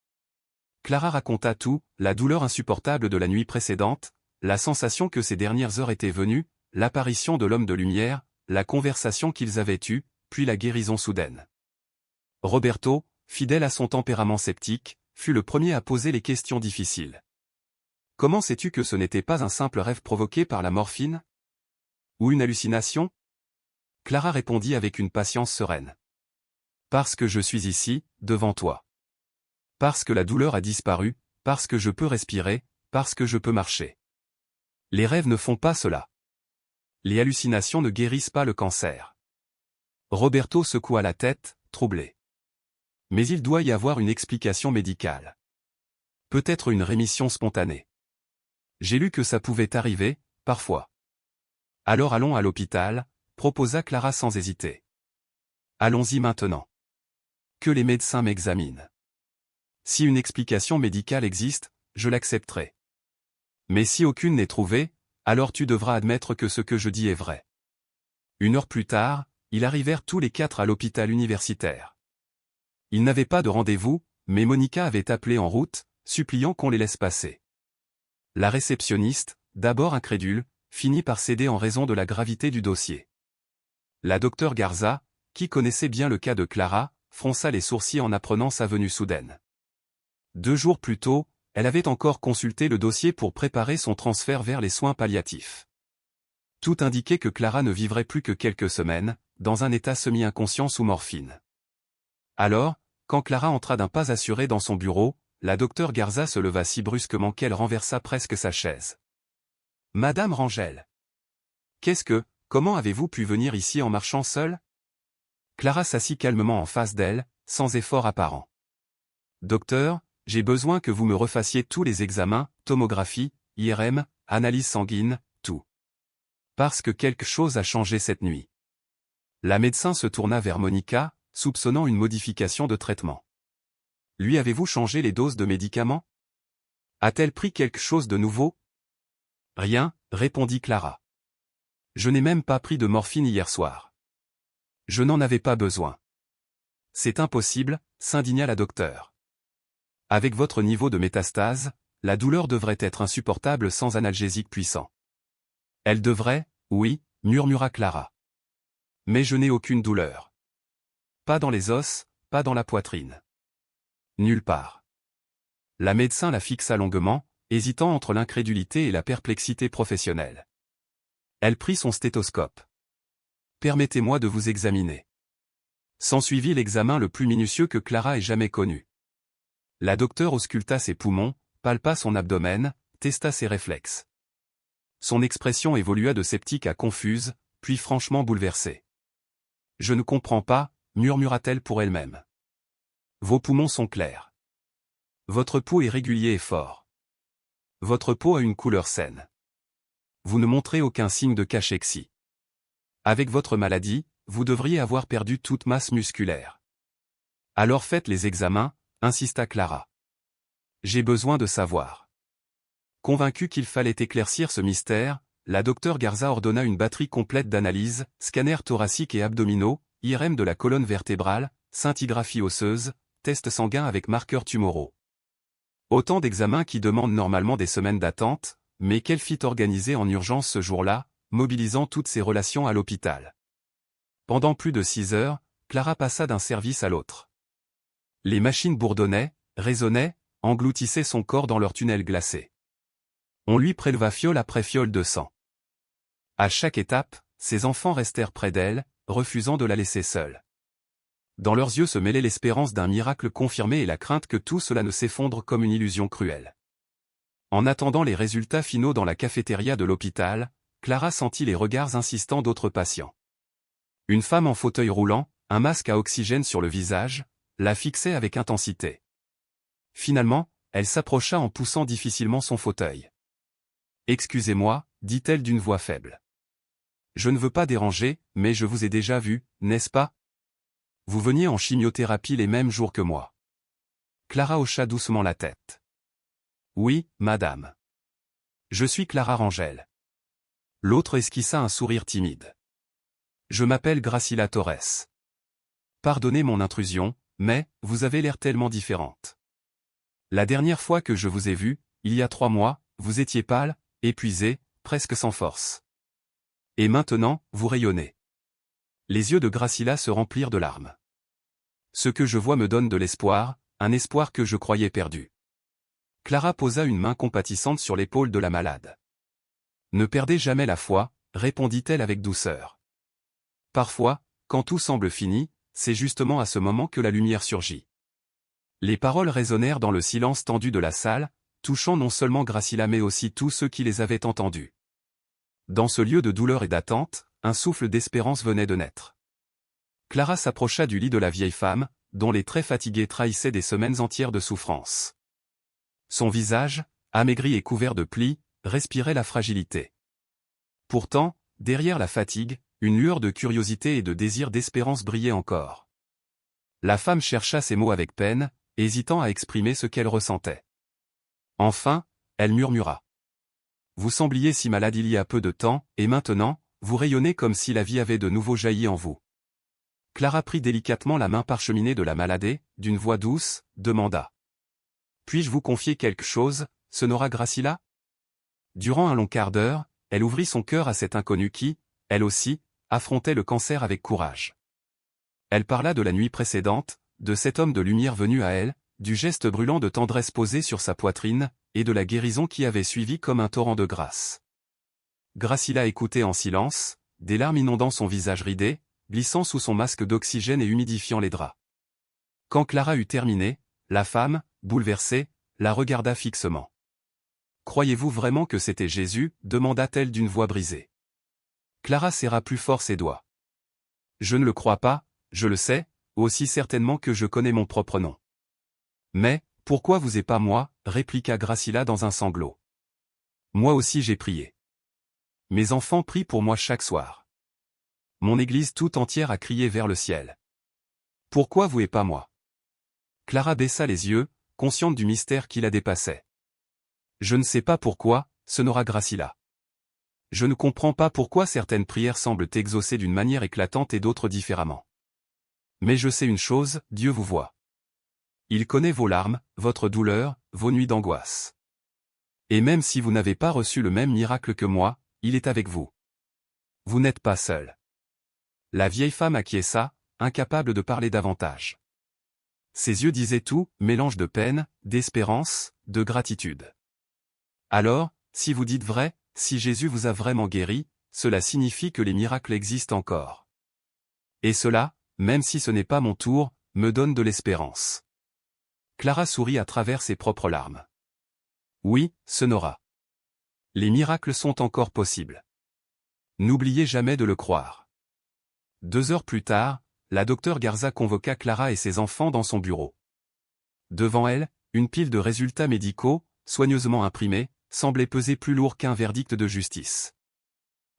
Clara raconta tout, la douleur insupportable de la nuit précédente, la sensation que ces dernières heures étaient venues, l'apparition de l'homme de lumière, la conversation qu'ils avaient eue, puis la guérison soudaine. Roberto, fidèle à son tempérament sceptique, fut le premier à poser les questions difficiles. « Comment sais-tu que ce n'était pas un simple rêve provoqué par la morphine ? Ou une hallucination ?» Clara répondit avec une patience sereine. « Parce que je suis ici, devant toi. Parce que la douleur a disparu, parce que je peux respirer, parce que je peux marcher. Les rêves ne font pas cela. Les hallucinations ne guérissent pas le cancer. » Roberto secoua la tête, troublé. « Mais il doit y avoir une explication médicale. Peut-être une rémission spontanée. J'ai lu que ça pouvait arriver, parfois. Alors allons à l'hôpital, proposa Clara sans hésiter. Allons-y maintenant. Que les médecins m'examinent. Si une explication médicale existe, je l'accepterai. Mais si aucune n'est trouvée, alors tu devras admettre que ce que je dis est vrai. 1 heure plus tard, ils arrivèrent tous les 4 à l'hôpital universitaire. Ils n'avaient pas de rendez-vous, mais Monica avait appelé en route, suppliant qu'on les laisse passer. La réceptionniste, d'abord incrédule, finit par céder en raison de la gravité du dossier. La docteure Garza, qui connaissait bien le cas de Clara, fronça les sourcils en apprenant sa venue soudaine. 2 jours plus tôt, elle avait encore consulté le dossier pour préparer son transfert vers les soins palliatifs. Tout indiquait que Clara ne vivrait plus que quelques semaines, dans un état semi-inconscient sous morphine. Alors, quand Clara entra d'un pas assuré dans son bureau, la docteure Garza se leva si brusquement qu'elle renversa presque sa chaise. « Madame Rangel. Comment avez-vous pu venir ici en marchant seule ?» Clara s'assit calmement en face d'elle, sans effort apparent. « Docteur, j'ai besoin que vous me refassiez tous les examens, tomographie, IRM, analyse sanguine, tout. Parce que quelque chose a changé cette nuit. » La médecin se tourna vers Monica, soupçonnant une modification de traitement. « Lui avez-vous changé les doses de médicaments ? A-t-elle pris quelque chose de nouveau ? » « Rien, répondit Clara. Je n'ai même pas pris de morphine hier soir. Je n'en avais pas besoin. C'est impossible, s'indigna la docteure. Avec votre niveau de métastase, la douleur devrait être insupportable sans analgésique puissant. Elle devrait, Oui, murmura Clara. Mais je n'ai aucune douleur. Pas dans les os, pas dans la poitrine. Nulle part. La médecin la fixa longuement, hésitant entre l'incrédulité et la perplexité professionnelle. Elle prit son stéthoscope. Permettez-moi de vous examiner. S'ensuivit l'examen le plus minutieux que Clara ait jamais connu. La docteure ausculta ses poumons, palpa son abdomen, testa ses réflexes. Son expression évolua de sceptique à confuse, puis franchement bouleversée. « Je ne comprends pas », murmura-t-elle pour elle-même. « Vos poumons sont clairs. Votre pouls est régulier et fort. Votre peau a une couleur saine. Vous ne montrez aucun signe de cachexie. Avec votre maladie, vous devriez avoir perdu toute masse musculaire. Alors faites les examens, insista Clara. J'ai besoin de savoir. Convaincue qu'il fallait éclaircir ce mystère, la docteure Garza ordonna une batterie complète d'analyses, scanners thoraciques et abdominaux, IRM de la colonne vertébrale, scintigraphie osseuse, tests sanguins avec marqueurs tumoraux. Autant d'examens qui demandent normalement des semaines d'attente, mais qu'elle fit organiser en urgence ce jour-là, mobilisant toutes ses relations à l'hôpital. Pendant plus de 6 heures, Clara passa d'un service à l'autre. Les machines bourdonnaient, résonnaient, engloutissaient son corps dans leur tunnel glacé. On lui préleva fiole après fiole de sang. À chaque étape, ses enfants restèrent près d'elle, refusant de la laisser seule. Dans leurs yeux se mêlait l'espérance d'un miracle confirmé et la crainte que tout cela ne s'effondre comme une illusion cruelle. En attendant les résultats finaux dans la cafétéria de l'hôpital, Clara sentit les regards insistants d'autres patients. Une femme en fauteuil roulant, un masque à oxygène sur le visage, la fixait avec intensité. Finalement, elle s'approcha en poussant difficilement son fauteuil. « Excusez-moi, dit-elle d'une voix faible. Je ne veux pas déranger, mais je vous ai déjà vu, n'est-ce pas? Vous veniez en chimiothérapie les mêmes jours que moi. » Clara hocha doucement la tête. « Oui, madame. Je suis Clara Rangel. » L'autre esquissa un sourire timide. « Je m'appelle Gracila Torres. Pardonnez mon intrusion, mais vous avez l'air tellement différente. La dernière fois que je vous ai vue, il y a 3 mois, vous étiez pâle, épuisé, presque sans force. Et maintenant, vous rayonnez. » Les yeux de Gracila se remplirent de larmes. « Ce que je vois me donne de l'espoir, un espoir que je croyais perdu. » Clara posa une main compatissante sur l'épaule de la malade. « Ne perdez jamais la foi, répondit-elle avec douceur. Parfois, quand tout semble fini, c'est justement à ce moment que la lumière surgit. » Les paroles résonnèrent dans le silence tendu de la salle, touchant non seulement Gracila mais aussi tous ceux qui les avaient entendus. Dans ce lieu de douleur et d'attente, un souffle d'espérance venait de naître. Clara s'approcha du lit de la vieille femme, dont les traits fatigués trahissaient des semaines entières de souffrance. Son visage, amaigri et couvert de plis, respirait la fragilité. Pourtant, derrière la fatigue, une lueur de curiosité et de désir d'espérance brillait encore. La femme chercha ses mots avec peine, hésitant à exprimer ce qu'elle ressentait. Enfin, elle murmura. « Vous sembliez si malade il y a peu de temps, et maintenant, vous rayonnez comme si la vie avait de nouveau jailli en vous. » Clara prit délicatement la main parcheminée de la malade et, d'une voix douce, demanda. « Puis-je vous confier quelque chose, Sonora Gracila ?» Durant un long quart d'heure, elle ouvrit son cœur à cette inconnue qui, elle aussi, affrontait le cancer avec courage. Elle parla de la nuit précédente, de cet homme de lumière venu à elle, du geste brûlant de tendresse posé sur sa poitrine, et de la guérison qui avait suivi comme un torrent de grâce. Gracila écoutait en silence, des larmes inondant son visage ridé, glissant sous son masque d'oxygène et humidifiant les draps. Quand Clara eut terminé, la femme, bouleversée, la regarda fixement. « Croyez-vous vraiment que c'était Jésus ?» demanda-t-elle d'une voix brisée. Clara serra plus fort ses doigts. « Je ne le crois pas, je le sais, aussi certainement que je connais mon propre nom. »« Mais, pourquoi vous et pas moi ?» répliqua Gracila dans un sanglot. « Moi aussi j'ai prié. Mes enfants prient pour moi chaque soir. Mon église tout entière a crié vers le ciel. Pourquoi vous et pas moi ?» Clara baissa les yeux, consciente du mystère qui la dépassait. « Je ne sais pas pourquoi, Sonora Gracila. Je ne comprends pas pourquoi certaines prières semblent exaucées d'une manière éclatante et d'autres différemment. Mais je sais une chose, Dieu vous voit. Il connaît vos larmes, votre douleur, vos nuits d'angoisse. Et même si vous n'avez pas reçu le même miracle que moi, il est avec vous. Vous n'êtes pas seul. La vieille femme acquiesça, incapable de parler davantage. Ses yeux disaient tout, mélange de peine, d'espérance, de gratitude. Alors, si vous dites vrai, si Jésus vous a vraiment guéri, cela signifie que les miracles existent encore. Et cela, même si ce n'est pas mon tour, me donne de l'espérance. Clara sourit à travers ses propres larmes. Oui, Sonora. Les miracles sont encore possibles. N'oubliez jamais de le croire. 2 heures plus tard, la docteure Garza convoqua Clara et ses enfants dans son bureau. Devant elle, une pile de résultats médicaux, soigneusement imprimés, semblait peser plus lourd qu'un verdict de justice.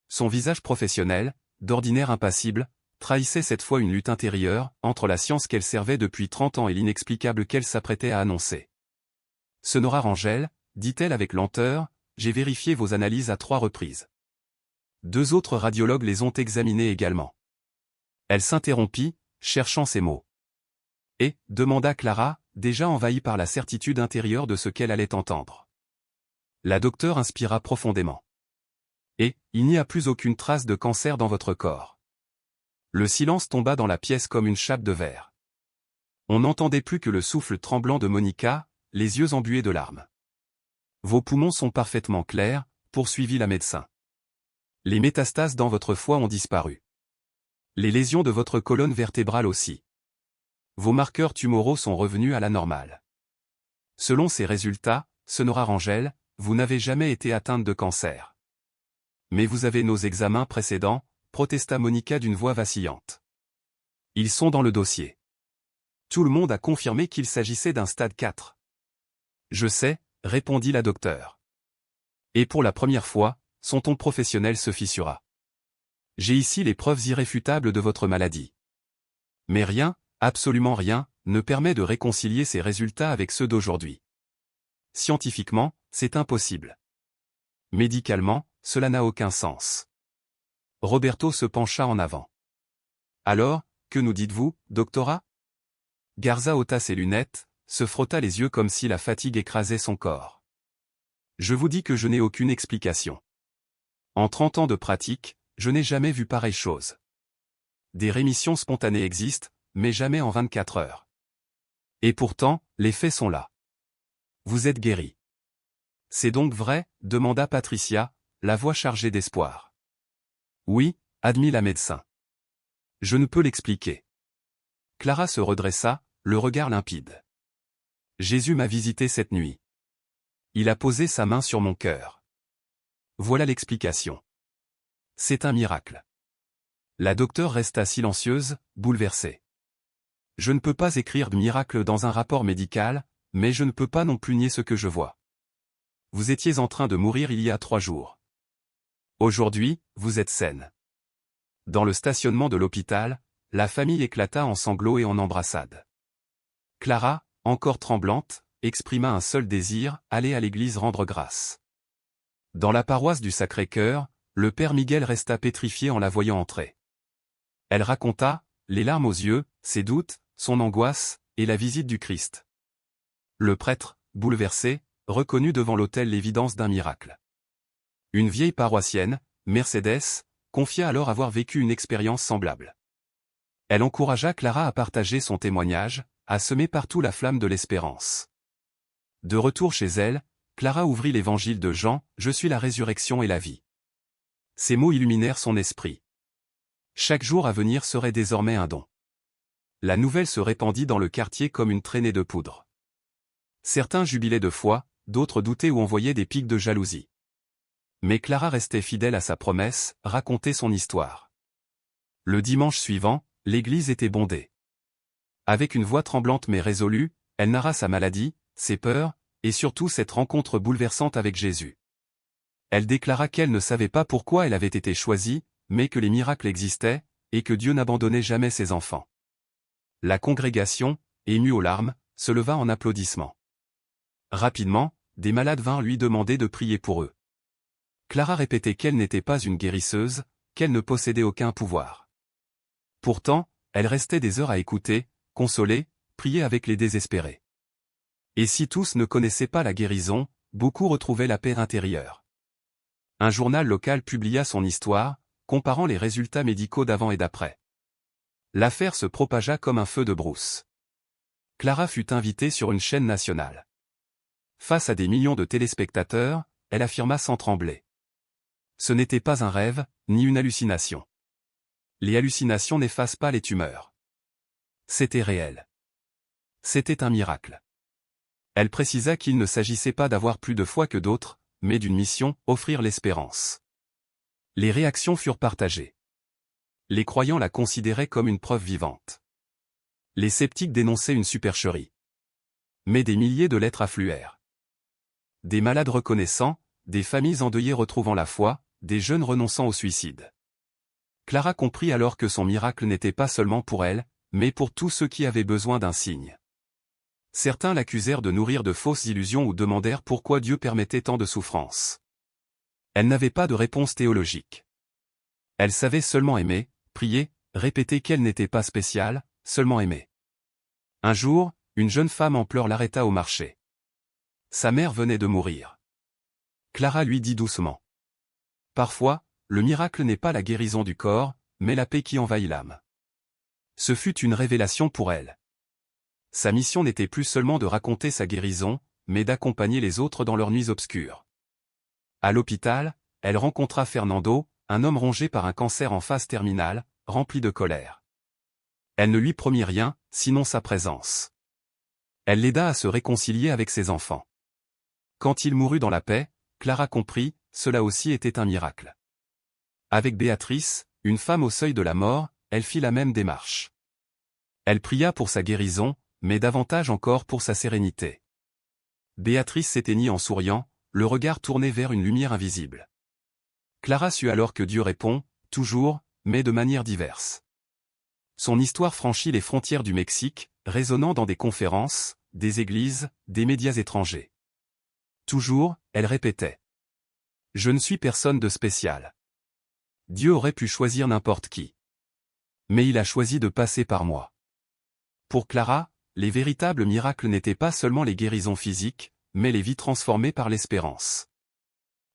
Son visage professionnel, d'ordinaire impassible, trahissait cette fois une lutte intérieure, entre la science qu'elle servait depuis 30 ans et l'inexplicable qu'elle s'apprêtait à annoncer. « Sonora Rangel, dit-elle avec lenteur, j'ai vérifié vos analyses à 3 reprises. 2 autres radiologues les ont examinées également. » Elle s'interrompit, cherchant ses mots. « Et » demanda Clara, déjà envahie par la certitude intérieure de ce qu'elle allait entendre. La docteure inspira profondément. « Et, il n'y a plus aucune trace de cancer dans votre corps. » Le silence tomba dans la pièce comme une chape de verre. On n'entendait plus que le souffle tremblant de Monica, les yeux embués de larmes. « Vos poumons sont parfaitement clairs, » poursuivit la médecin. « Les métastases dans votre foie ont disparu. Les lésions de votre colonne vertébrale aussi. Vos marqueurs tumoraux sont revenus à la normale. Selon ces résultats, Sonora Rangel, vous n'avez jamais été atteinte de cancer. Mais vous avez nos examens précédents, protesta Monica d'une voix vacillante. Ils sont dans le dossier. Tout le monde a confirmé qu'il s'agissait d'un stade 4. Je sais, répondit la docteure. Et pour la première fois, son ton professionnel se fissura. J'ai ici les preuves irréfutables de votre maladie. Mais rien, absolument rien, ne permet de réconcilier ces résultats avec ceux d'aujourd'hui. Scientifiquement, c'est impossible. Médicalement, cela n'a aucun sens. Roberto se pencha en avant. Alors, que nous dites-vous, doctorat? Garza ôta ses lunettes, se frotta les yeux comme si la fatigue écrasait son corps. Je vous dis que je n'ai aucune explication. En 30 ans de pratique, je n'ai jamais vu pareille chose. Des rémissions spontanées existent, mais jamais en 24 heures. Et pourtant, les faits sont là. Vous êtes guéri. C'est donc vrai? Demanda Patricia, la voix chargée d'espoir. Oui, admit la médecin. Je ne peux l'expliquer. Clara se redressa, le regard limpide. Jésus m'a visité cette nuit. Il a posé sa main sur mon cœur. Voilà l'explication. C'est un miracle. La docteure resta silencieuse, bouleversée. Je ne peux pas écrire de miracle dans un rapport médical, mais je ne peux pas non plus nier ce que je vois. Vous étiez en train de mourir il y a 3 jours. Aujourd'hui, vous êtes saine. Dans le stationnement de l'hôpital, la famille éclata en sanglots et en embrassades. Clara, encore tremblante, exprima un seul désir, aller à l'église rendre grâce. Dans la paroisse du Sacré-Cœur, le père Miguel resta pétrifié en la voyant entrer. Elle raconta, les larmes aux yeux, ses doutes, son angoisse, et la visite du Christ. Le prêtre, bouleversé, reconnut devant l'autel l'évidence d'un miracle. Une vieille paroissienne, Mercedes, confia alors avoir vécu une expérience semblable. Elle encouragea Clara à partager son témoignage, à semer partout la flamme de l'espérance. De retour chez elle, Clara ouvrit l'évangile de Jean, « Je suis la résurrection et la vie ». Ces mots illuminèrent son esprit. Chaque jour à venir serait désormais un don. La nouvelle se répandit dans le quartier comme une traînée de poudre. Certains jubilaient de foi, d'autres doutaient ou envoyaient des pics de jalousie. Mais Clara restait fidèle à sa promesse, raconter son histoire. Le dimanche suivant, l'église était bondée. Avec une voix tremblante mais résolue, elle narra sa maladie, ses peurs, et surtout cette rencontre bouleversante avec Jésus. Elle déclara qu'elle ne savait pas pourquoi elle avait été choisie, mais que les miracles existaient, et que Dieu n'abandonnait jamais ses enfants. La congrégation, émue aux larmes, se leva en applaudissements. Rapidement, des malades vinrent lui demander de prier pour eux. Clara répétait qu'elle n'était pas une guérisseuse, qu'elle ne possédait aucun pouvoir. Pourtant, elle restait des heures à écouter, consoler, prier avec les désespérés. Et si tous ne connaissaient pas la guérison, beaucoup retrouvaient la paix intérieure. Un journal local publia son histoire, comparant les résultats médicaux d'avant et d'après. L'affaire se propagea comme un feu de brousse. Clara fut invitée sur une chaîne nationale. Face à des millions de téléspectateurs, elle affirma sans trembler. Ce n'était pas un rêve, ni une hallucination. Les hallucinations n'effacent pas les tumeurs. C'était réel. C'était un miracle. Elle précisa qu'il ne s'agissait pas d'avoir plus de foi que d'autres, mais d'une mission, offrir l'espérance. Les réactions furent partagées. Les croyants la considéraient comme une preuve vivante. Les sceptiques dénonçaient une supercherie. Mais des milliers de lettres affluèrent. Des malades reconnaissant, des familles endeuillées retrouvant la foi, des jeunes renonçant au suicide. Clara comprit alors que son miracle n'était pas seulement pour elle, mais pour tous ceux qui avaient besoin d'un signe. Certains l'accusèrent de nourrir de fausses illusions ou demandèrent pourquoi Dieu permettait tant de souffrances. Elle n'avait pas de réponse théologique. Elle savait seulement aimer, prier, répéter qu'elle n'était pas spéciale, seulement aimer. Un jour, une jeune femme en pleurs l'arrêta au marché. Sa mère venait de mourir. Clara lui dit doucement. Parfois, le miracle n'est pas la guérison du corps, mais la paix qui envahit l'âme. Ce fut une révélation pour elle. Sa mission n'était plus seulement de raconter sa guérison, mais d'accompagner les autres dans leurs nuits obscures. À l'hôpital, elle rencontra Fernando, un homme rongé par un cancer en phase terminale, rempli de colère. Elle ne lui promit rien, sinon sa présence. Elle l'aida à se réconcilier avec ses enfants. Quand il mourut dans la paix, Clara comprit, cela aussi était un miracle. Avec Béatrice, une femme au seuil de la mort, elle fit la même démarche. Elle pria pour sa guérison, mais davantage encore pour sa sérénité. Béatrice s'éteignit en souriant, le regard tourné vers une lumière invisible. Clara sut alors que Dieu répond, toujours, mais de manière diverse. Son histoire franchit les frontières du Mexique, résonnant dans des conférences, des églises, des médias étrangers. Toujours, elle répétait. Je ne suis personne de spécial. Dieu aurait pu choisir n'importe qui. Mais il a choisi de passer par moi. Pour Clara, les véritables miracles n'étaient pas seulement les guérisons physiques, mais les vies transformées par l'espérance.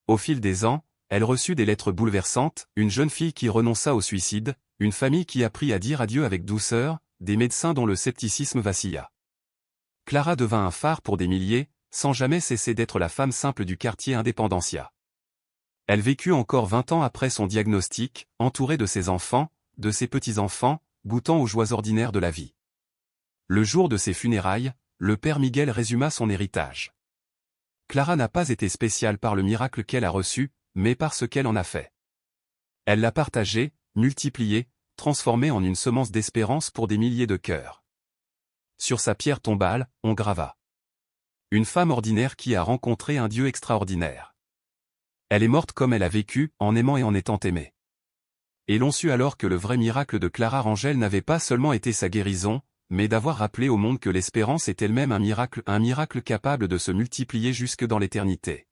Au fil des ans, elle reçut des lettres bouleversantes, une jeune fille qui renonça au suicide, une famille qui apprit à dire adieu avec douceur, des médecins dont le scepticisme vacilla. Clara devint un phare pour des milliers, sans jamais cesser d'être la femme simple du quartier Independencia. Elle vécut encore 20 ans après son diagnostic, entourée de ses enfants, de ses petits-enfants, goûtant aux joies ordinaires de la vie. Le jour de ses funérailles, le père Miguel résuma son héritage. Clara n'a pas été spéciale par le miracle qu'elle a reçu, mais par ce qu'elle en a fait. Elle l'a partagé, multiplié, transformé en une semence d'espérance pour des milliers de cœurs. Sur sa pierre tombale, on grava. Une femme ordinaire qui a rencontré un Dieu extraordinaire. Elle est morte comme elle a vécu, en aimant et en étant aimée. Et l'on sut alors que le vrai miracle de Clara Rangel n'avait pas seulement été sa guérison, mais d'avoir rappelé au monde que l'espérance est elle-même un miracle capable de se multiplier jusque dans l'éternité.